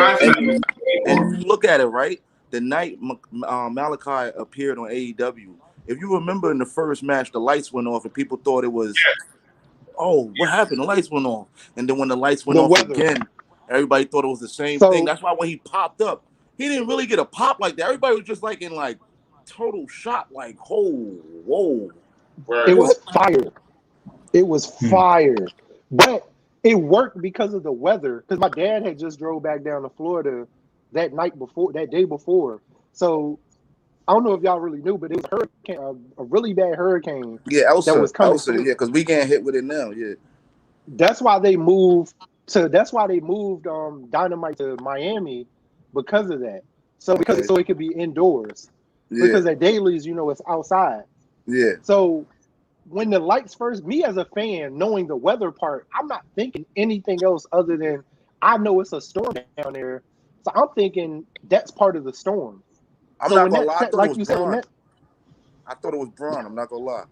look at it, right? The night Malachi appeared on AEW, if you remember in the first match, the lights went off and people thought it was, what happened? The lights went off. And then when the lights went off again, everybody thought it was the same thing. That's why when he popped up, he didn't really get a pop like that. Everybody was just like in total shock, like, whoa. It was fire. It was fire. But it worked because of the weather. Because my dad had just drove back down to Florida that day before. So I don't know if y'all really knew, but it was a hurricane, a really bad hurricane. Yeah, Elsa, that was coming. Yeah, because we getting hit with it now. Yeah, that's why they moved Dynamite to Miami because of that. So it could be indoors. Yeah. Because at Dailies, it's outside. Yeah. So when the lights first, me as a fan, knowing the weather part, I'm not thinking anything else other than I know it's a storm down there. So I'm thinking that's part of the storm. I'm not gonna lie. I thought it was Braun. I thought it was Braun. I'm not gonna lie.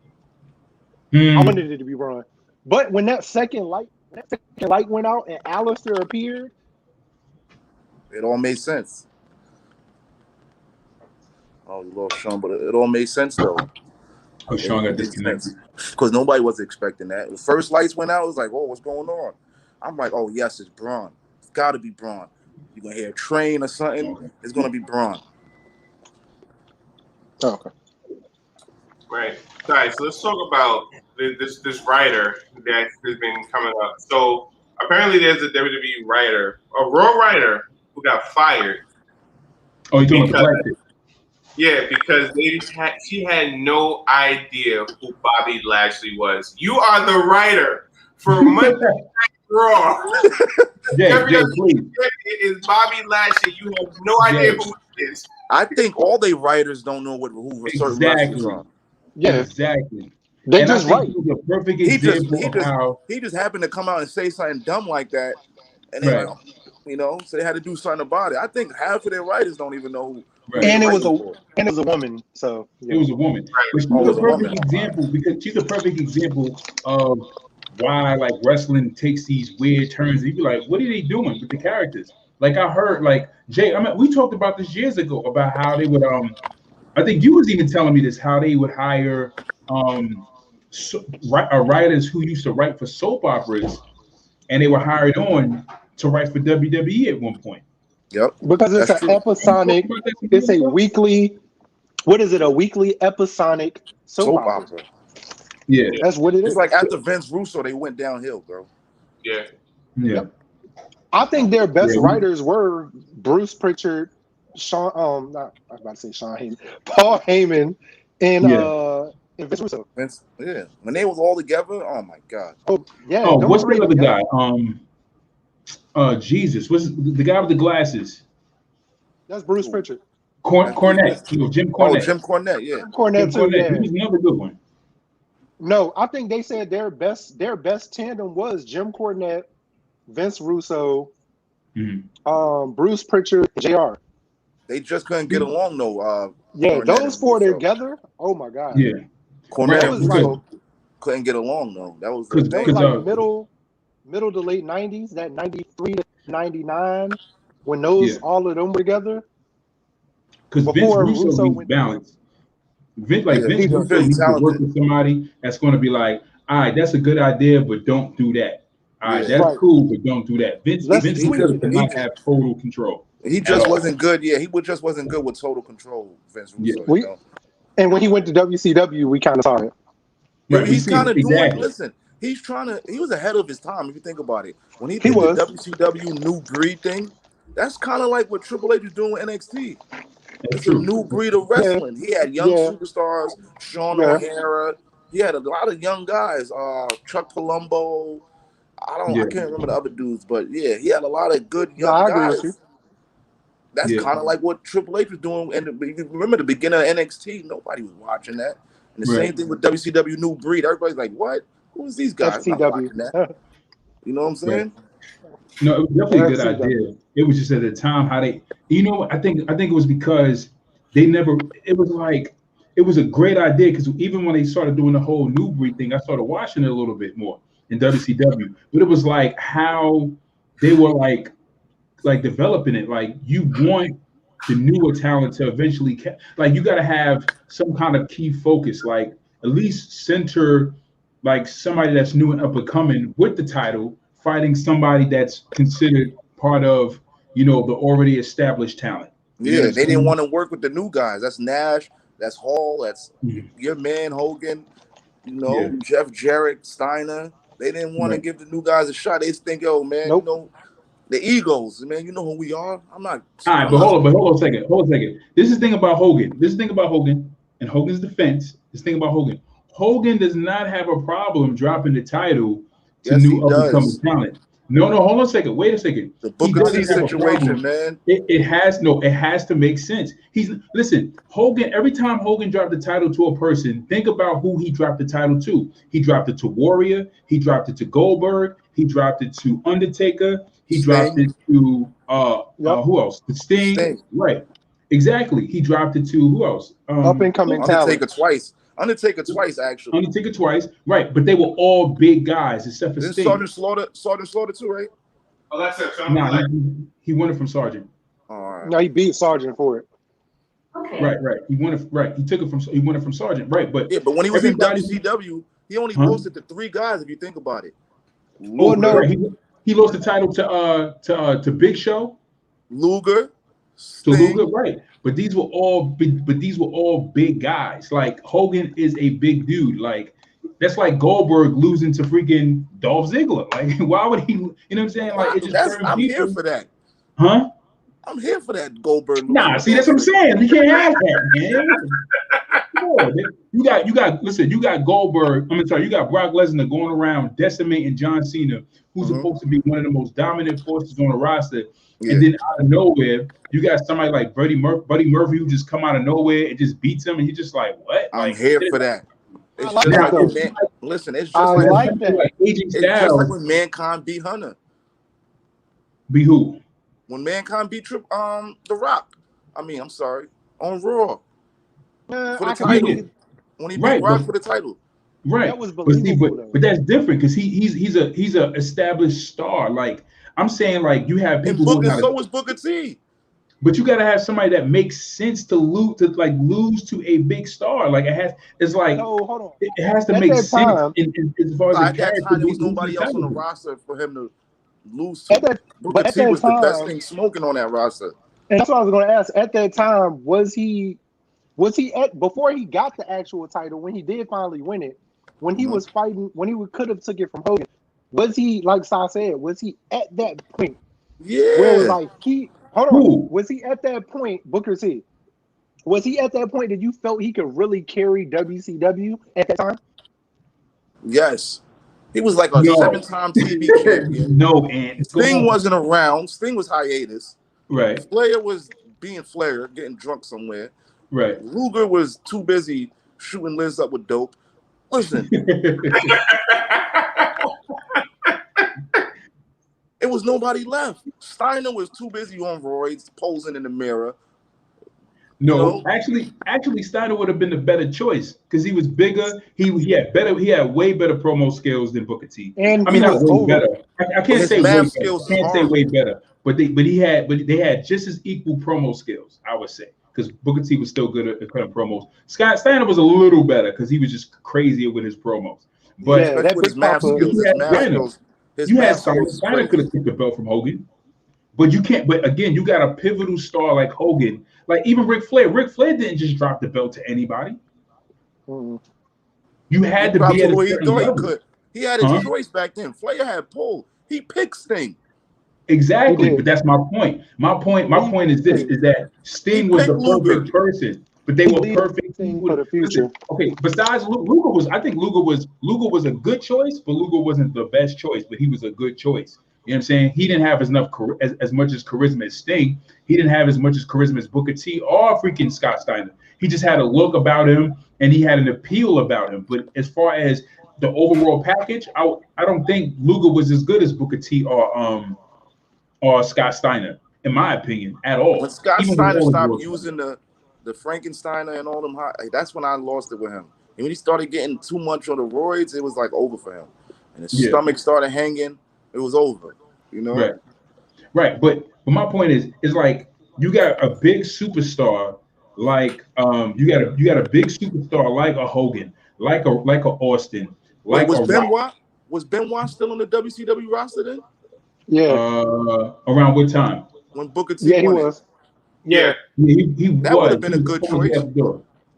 I wanted it to be Braun. But when that second light went out and Alistair appeared, it all made sense. Oh, you lost Sean, but it all made sense though. Oh, Sean got disconnected because nobody was expecting that. The first lights went out. It was like, oh, what's going on? I'm like, oh yes, it's Braun. It's got to be Braun. You're gonna hear a train or something. It's gonna be Braun. Oh, okay. Right. All right. So let's talk about this writer that has been coming up. So apparently, there's a WWE writer, a Raw writer, who got fired. Oh, you talking about the Yeah, because she had no idea who Bobby Lashley was. You are the writer for Monday Night Raw. Please. Is Bobby Lashley. You have no idea who it is. I think all they writers don't know who certain wrestlers are. Yeah, exactly. They just write. A perfect example he just happened to come out and say something dumb like that, and then so they had to do something about it. I think half of their writers don't even know who. Right. And it was a woman. So it was a woman. But she's a perfect example because she's a perfect example of why wrestling takes these weird turns. You'd be like, what are they doing with the characters? Like I heard, Jay, we talked about this years ago about how they would I think you was even telling me this, how they would hire writers who used to write for soap operas, and they were hired on to write for WWE at one point. Yep. Because it's an episodic, it's a weekly, what is it, a weekly episodic soap opera. Yeah. That's what it is. It's like after Vince Russo, they went downhill, bro. Yeah. Yeah. I think their best writers were Bruce Pritchard, Paul Heyman, and Vince Russo. When they was all together, oh my God. Oh, yeah. Oh, what's the other guy? Jesus, what's the guy with the glasses? That's Bruce Pritchard. Cornette. Jim Cornette. Oh, Jim Cornette. Yeah. Cornette too. Yeah. He was another good one. No, I think they said their best tandem was Jim Cornette, Vince Russo, Bruce Pritchard, JR. They just couldn't get along though. Yeah, Cornette those four together. Oh my God. Yeah. Cornette was like, couldn't get along though. That was like middle to late 90s, that 93 to 99, when those all of them were together. Because Vince Russo needs balance. Vince Russo needs to work with somebody that's going to be like, all right, that's a good idea, but don't do that. All right, that's cool, but don't do that. Vince Russo cannot have total control. He just wasn't good. Yeah, he just wasn't good with total control. Vince Russo. And when he went to WCW, we kind of saw it. Right, he's kind of doing. Listen, he's trying to. He was ahead of his time. If you think about it, when he did the WCW new breed thing, that's kind of like what Triple H was doing with NXT. It's a new breed of wrestling. He had young superstars, Sean O'Hara. He had a lot of young guys. Chuck Palumbo. I can't remember the other dudes, but yeah, he had a lot of good young guys. That's kind of like what Triple H was doing. And if you remember the beginning of NXT, nobody was watching that. And the same thing with WCW New Breed. Everybody's like, "What? Who is these guys?" I'm not watching that. You know what I'm saying? No, it was definitely a good idea. It was just at the time how they, I think it was because they never. It was like it was a great idea because even when they started doing the whole New Breed thing, I started watching it a little bit more in WCW. But it was like how they were like developing it. Like you want the newer talent to eventually, you got to have some kind of key focus, like at least center like somebody that's new and up and coming with the title, fighting somebody that's considered part of, the already established talent. Yeah, they didn't want to work with the new guys. That's Nash, that's Hall, that's your man Hogan, Jeff Jarrett, Steiner. They didn't want to give the new guys a shot. They just think, yo, man, the egos, man, you know who we are. I'm not. All right, but hold on a second. This is the thing about Hogan. And Hogan's defense. This thing about Hogan. Hogan does not have a problem dropping the title to new up-and-coming talent. No, hold on a second. Wait a second. The Booker T situation, man. It has to make sense. Hogan, every time Hogan dropped the title to a person, think about who he dropped the title to. He dropped it to Warrior. He dropped it to Goldberg. He dropped it to Undertaker. He dropped it to who else? The Sting. Right. Exactly. He dropped it to who else? Up and coming talent. Undertaker twice, actually. Undertaker twice, right? But they were all big guys except for Sting. Sergeant Slaughter too, right? Oh, that's it. Nah, he won it from Sergeant. All right. No, he beat Sergeant for it. Okay. Right. He won it. Right. He won it from Sergeant. Right. But when he was in WCW, he only lost it to 3 guys. If you think about it. Well, no, he lost the title to Big Show, Luger, to Luger, right? But these were all big guys. Like Hogan is a big dude. Like that's like Goldberg losing to freaking Dolph Ziggler. Like why would he? You know what I'm saying? Like I'm here for that. Huh? I'm here for that Goldberg. Nah, see that's what I'm saying. You can't have that, man. You got Goldberg. You got Brock Lesnar going around decimating John Cena, who's supposed to be one of the most dominant forces on the roster. Yeah. And then out of nowhere, you got somebody like Buddy Murphy who just come out of nowhere and just beats him, and you're just like, what? I'm here for that. It's just like it's just like when Mankind beat Hunter. Be who? When Mankind beat The Rock. I'm sorry, on Raw. For the title. When he beat Rock for the title. Right. That was believable, but that's different because he's a established star. Like I'm saying, like you have people so was Booker T. But you got to have somebody that makes sense to lose to a big star. Like it has to make sense as far as at that time there was nobody else on the roster for him to lose to. Booker T was the best thing smoking on that roster. And that's what I was going to ask. At that time, was he before he got the actual title, when he did finally win it, when he was fighting, when he could have took it from Hogan, was he, like Sa said, was he at that point? Yeah. Where it was was he at that point, Booker T? Was he at that point that you felt he could really carry WCW at that time? Yes. He was like a 7-time TV champion. No, and Sting wasn't around. Sting was hiatus. Right. Flair was being Flair, getting drunk somewhere. Right. Luger was too busy shooting Liz up with dope. Listen, it was nobody left. Steiner was too busy on roids, posing in the mirror. No, actually, Steiner would have been the better choice because he was bigger. He had way better promo skills than Booker T. And I mean, not way over. better. I can't say way better. Skills I can't say way better. But they had just as equal promo skills, I would say, because Booker T was still good at cutting promos. Scott Steiner was a little better because he was just crazier with his promos. But yeah, that with his math skills, you had Steiner could have took the belt from Hogan. But you can't. But again, you got a pivotal star like Hogan, like even Ric Flair. Ric Flair didn't just drop the belt to anybody. Mm-hmm. You had to be at a certain level. He had his choice back then. Flair had pull. He picked Sting. Exactly, but that's my point. My point is this: is that Sting was the perfect person, but they were perfect for the future. Okay, besides Luger was, I think Luger was a good choice, but Luger wasn't the best choice, but he was a good choice. You know what I'm saying? He didn't have as much as charisma as Sting. He didn't have as much as charisma as Booker T or freaking Scott Steiner. He just had a look about him and he had an appeal about him. But as far as the overall package, I don't think Luger was as good as Booker T or Scott Steiner, in my opinion, at all. When Scott Steiner stopped using the Frankensteiner and all them that's when I lost it with him. And when he started getting too much on the roids, it was like over for him. And his stomach started hanging. It was over, you know. Right. But my point is like you got a big superstar, like you got a big superstar like a Hogan, like a Austin, like was Benoit still on the WCW roster then? Yeah. Around what time? When Booker T he was. Yeah. He that would have been a good choice.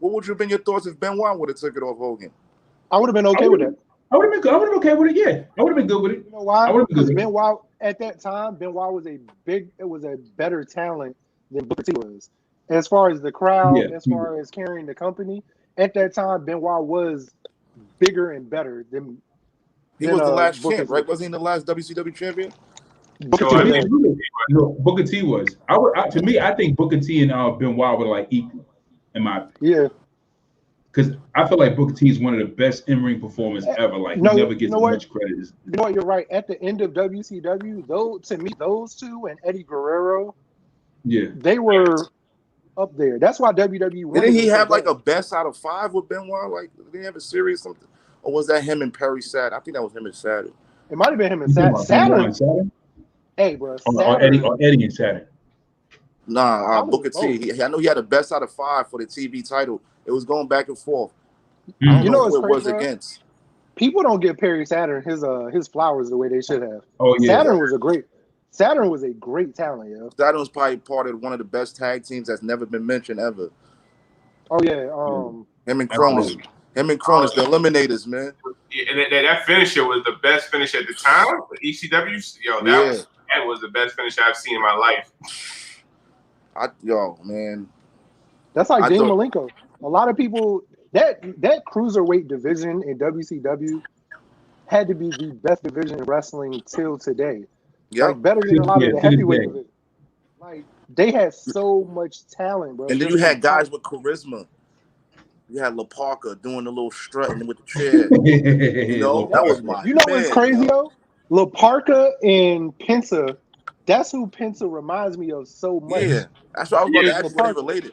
What would you have been your thoughts if Benoit would have took it off Hogan? I would have been okay with that. I would have been okay with it. Yeah, I would have been good with it. You know why? Because Benoit at that time, Benoit was a better talent than Booker T was. As far as the crowd, as far as carrying the company, at that time, Benoit was bigger and better than. He was the last champ, right? Wasn't he the last WCW champion? Booker T was. To me, I think Booker T and Benoit were like equal, in my opinion. Yeah. Because I feel like Booker T is one of the best in-ring performers ever. Like he never gets much credit. You know what? You're right. At the end of WCW, to me, those two and Eddie Guerrero, they were up there. That's why WWE. Didn't he have like a best out of 5 with Benoit? Like, did he have a series something? Or was that him and Perry Saturn? I think that was him and Saturn. It might have been him and Saturn. Hey, bro. Or Eddie and Saturn. Nah, Booker T. I know he had a best out of 5 for the TV title. It was going back and forth. Mm-hmm. You know who it was against. People don't give Perry Saturn his flowers the way they should have. Oh yeah, Saturn was a great talent, yo. Saturn was probably part of one of the best tag teams that's never been mentioned ever. Oh yeah, him and Cronus, the Eliminators, man. Yeah, and that finisher was the best finish at the time. The ECW, that was the best finish I've seen in my life. Man. That's like Dean Malenko. A lot of people that cruiserweight division in WCW had to be the best division in wrestling till today. Yeah, like better than a lot of the heavyweight division. Like they had so much talent, bro. And then you had guys with charisma. You had La Parka doing the little strutting with the chair. That was my. You know what's crazy though? La Parka and Penta. That's who Penta reminds me of so much. Yeah, that's what I was about to ask you. They related.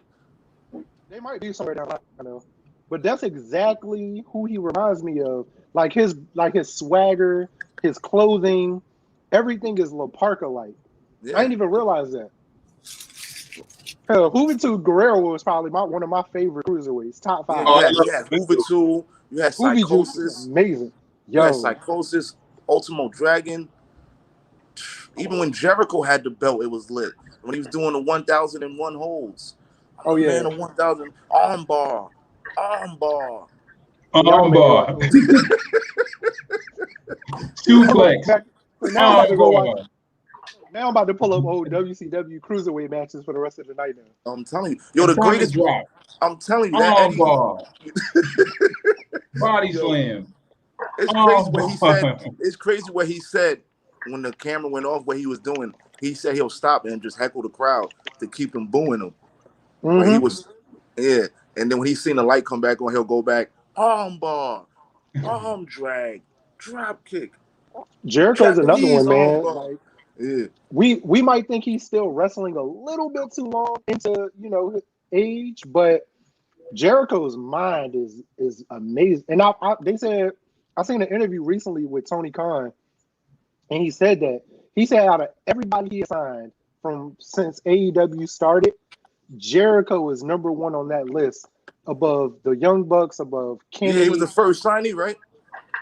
They might be somewhere down I know, but that's exactly who he reminds me of. Like his swagger, his clothing, everything is La Parka like. Yeah. I didn't even realize that. Hell, Juventud Guerrero was probably one of my favorite cruiserweights, top 5. You had Juventud, you had Psychosis, amazing. You had Psychosis, Ultimo Dragon. Even when Jericho had the belt, it was lit. When he was doing the 1,001 holds. Oh yeah, man, the 1,000 armbar. Suplex. Now I'm about to pull up old WCW cruiserweight matches for the rest of the night now. I'm telling you, the greatest drop. I'm telling you that armbar. Body slam. It's crazy what he said. It's crazy what he said when the camera went off. What he was doing. he said he'll stop and just heckle the crowd to keep them booing him. Mm-hmm. But he was, yeah. And then when he's seen the light come back on, he'll go back, arm bar, arm drag, drop kick. Jericho's another one, man. Like, yeah. We might think he's still wrestling a little bit too long into, you know, his age, but Jericho's mind is amazing. And they said, I seen an interview recently with Tony Khan, and he said out of everybody he signed since AEW started, Jericho is number one on that list, above the Young Bucks, above Kennedy. Yeah, he was the first signee, right?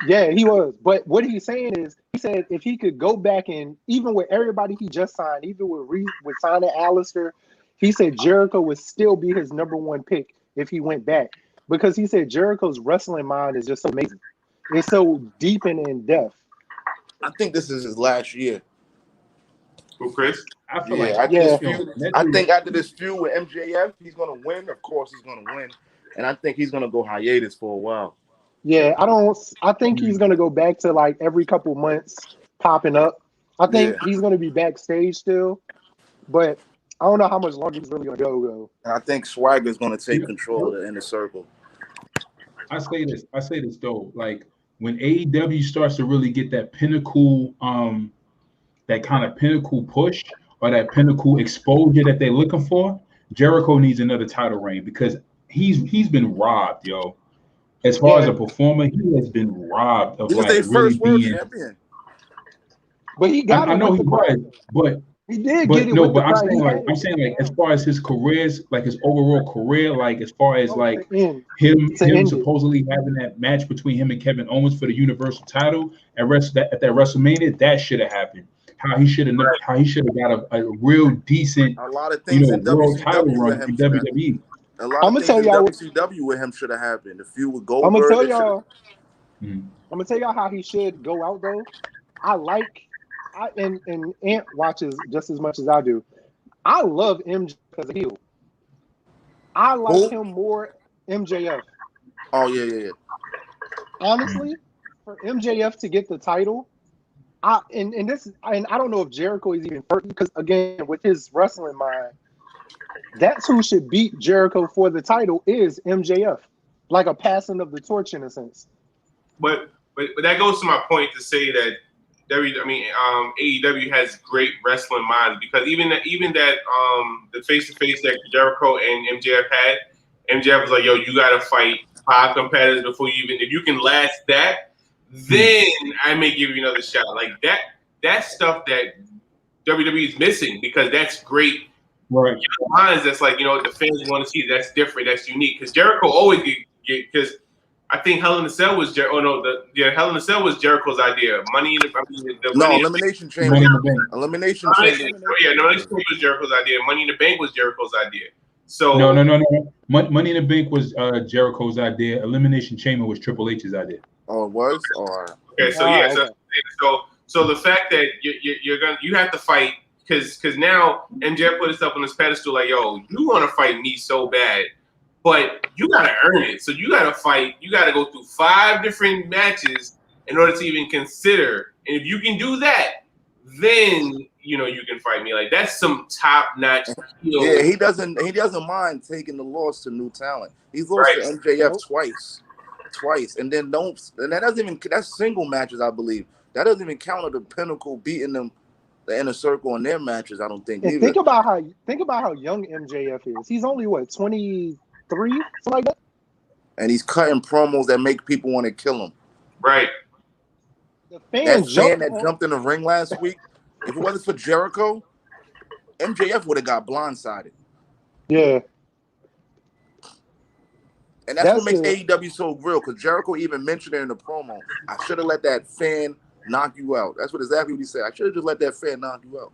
Yeah, he was. But what he's saying is, he said if he could go back and even with everybody he just signed, even with signing Alistair, he said Jericho would still be his number one pick if he went back, because he said Jericho's wrestling mind is just so amazing. It's so deep and in depth. I think this is his last year. Who, Chris? I think after this feud with MJF, he's gonna win. Of course, he's gonna win, and I think he's gonna go hiatus for a while. Yeah, I think he's gonna go back to like every couple months popping up. I think he's gonna be backstage still, but I don't know how much longer he's really gonna go though. And I think Swagger's gonna take control of the inner circle. I say this though, like when AEW starts to really get that pinnacle, that kind of pinnacle push or that pinnacle exposure that they're looking for, Jericho needs another title reign, because he's been robbed, yo. As far as a performer, he has been robbed of like their really first world being. champion. But he got. I know he was, but he did but get it. No, with but the I'm saying like as far as his careers, like his overall career, like as far as like him supposedly having that match between him and Kevin Owens for the Universal title at that WrestleMania, that should have happened. How he should have got a real decent, a lot of things in world WCW title run in WWE. A lot of things in WCW with him should have happened. The feud with Goldberg. I'm gonna tell y'all how he should go out though. And Ant watches just as much as I do. I love MJF as a heel. I like him more, MJF. Oh yeah. Honestly, for MJF to get the title, I don't know if Jericho is even hurt, because again, with his wrestling mind, that's who should beat Jericho for the title is MJF, like a passing of the torch in a sense. But that goes to my point to say that AEW has great wrestling minds, because even that the face-to-face that Jericho and MJF had, MJF was like, yo, you got to fight 5 competitors before you even, if you can last that, then I may give you another shot. Like that's stuff that WWE is missing, because that's great. Right. Minds that's like, the fans want to see. That's different. That's unique. Because Jericho always get, because I think Hell in a Cell was Hell in a Cell was Jericho's idea. Elimination Chamber. Elimination Chamber. Yeah, Elimination Chamber was Jericho's idea. Money in the Bank was Jericho's idea. So no. Money in the Bank was Jericho's idea. Elimination Chamber was Triple H's idea. Oh, it was. All right. Okay, so the fact that you have to fight, because now MJF put himself on this pedestal like, yo, you want to fight me so bad, but you got to earn it. So you got to fight. You got to go through 5 different matches in order to even consider. And if you can do that, then you can fight me. Like that's some top notch. Yeah, he doesn't mind taking the loss to new talent. He's lost to MJF twice, and then that doesn't even, that's single matches, I believe. That doesn't even count the Pinnacle beating them, the Inner Circle in their matches. I don't think. Think about how young MJF is. He's only 23, something like that. And he's cutting promos that make people want to kill him. Right. The fan that jumped in the ring last week. If it wasn't for Jericho, MJF would have got blindsided. Yeah. And that's what makes AEW so real, because Jericho even mentioned it in the promo. I should have let that fan knock you out. That's exactly what he said. I should have just let that fan knock you out.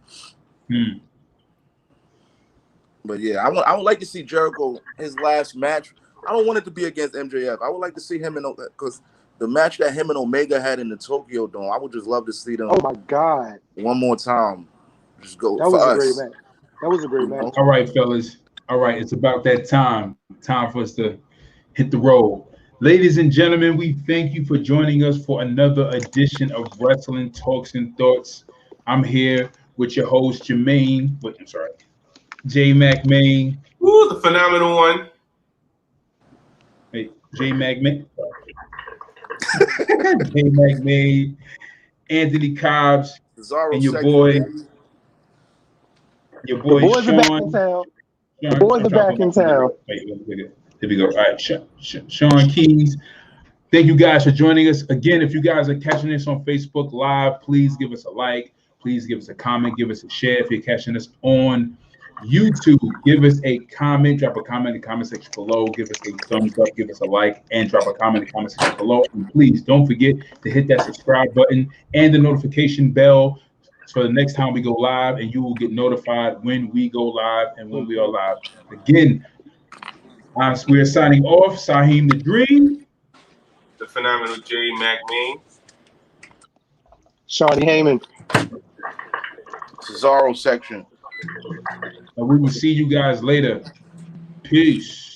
But yeah, I would like to see Jericho, his last match. I don't want it to be against MJF. I would like to see him because the match that him and Omega had in the Tokyo Dome, I would just love to see them. Oh my God! One more time, just go. That was a great match. That was a great match. All right, fellas. All right, it's about that time. Time for us to hit the road. Ladies and gentlemen, we thank you for joining us for another edition of Wrestling Talks and Thoughts. I'm here with your host Jermaine. J Mac Main. Ooh, the phenomenal one. Hey, J Mac Main. J Mac Main. Anthony Cobbs. Cesaro and your section, boy. baby. Your boy the boys Sean. are back in town. The boys are back in town. Here we go. All right, Sean Keys. Thank you guys for joining us. Again, if you guys are catching this on Facebook Live, please give us a like. Please give us a comment. Give us a share. If you're catching us on YouTube, give us a comment. Drop a comment in the comment section below. Give us a thumbs up. Give us a like. And drop a comment in the comment section below. And please don't forget to hit that subscribe button and the notification bell so the next time we go live, and you will get notified when we go live and when we are live. Again, we're signing off. Saheem the Dream. The phenomenal J Mac Main. Shawnee Heyman. Cesaro section. And we will see you guys later. Peace.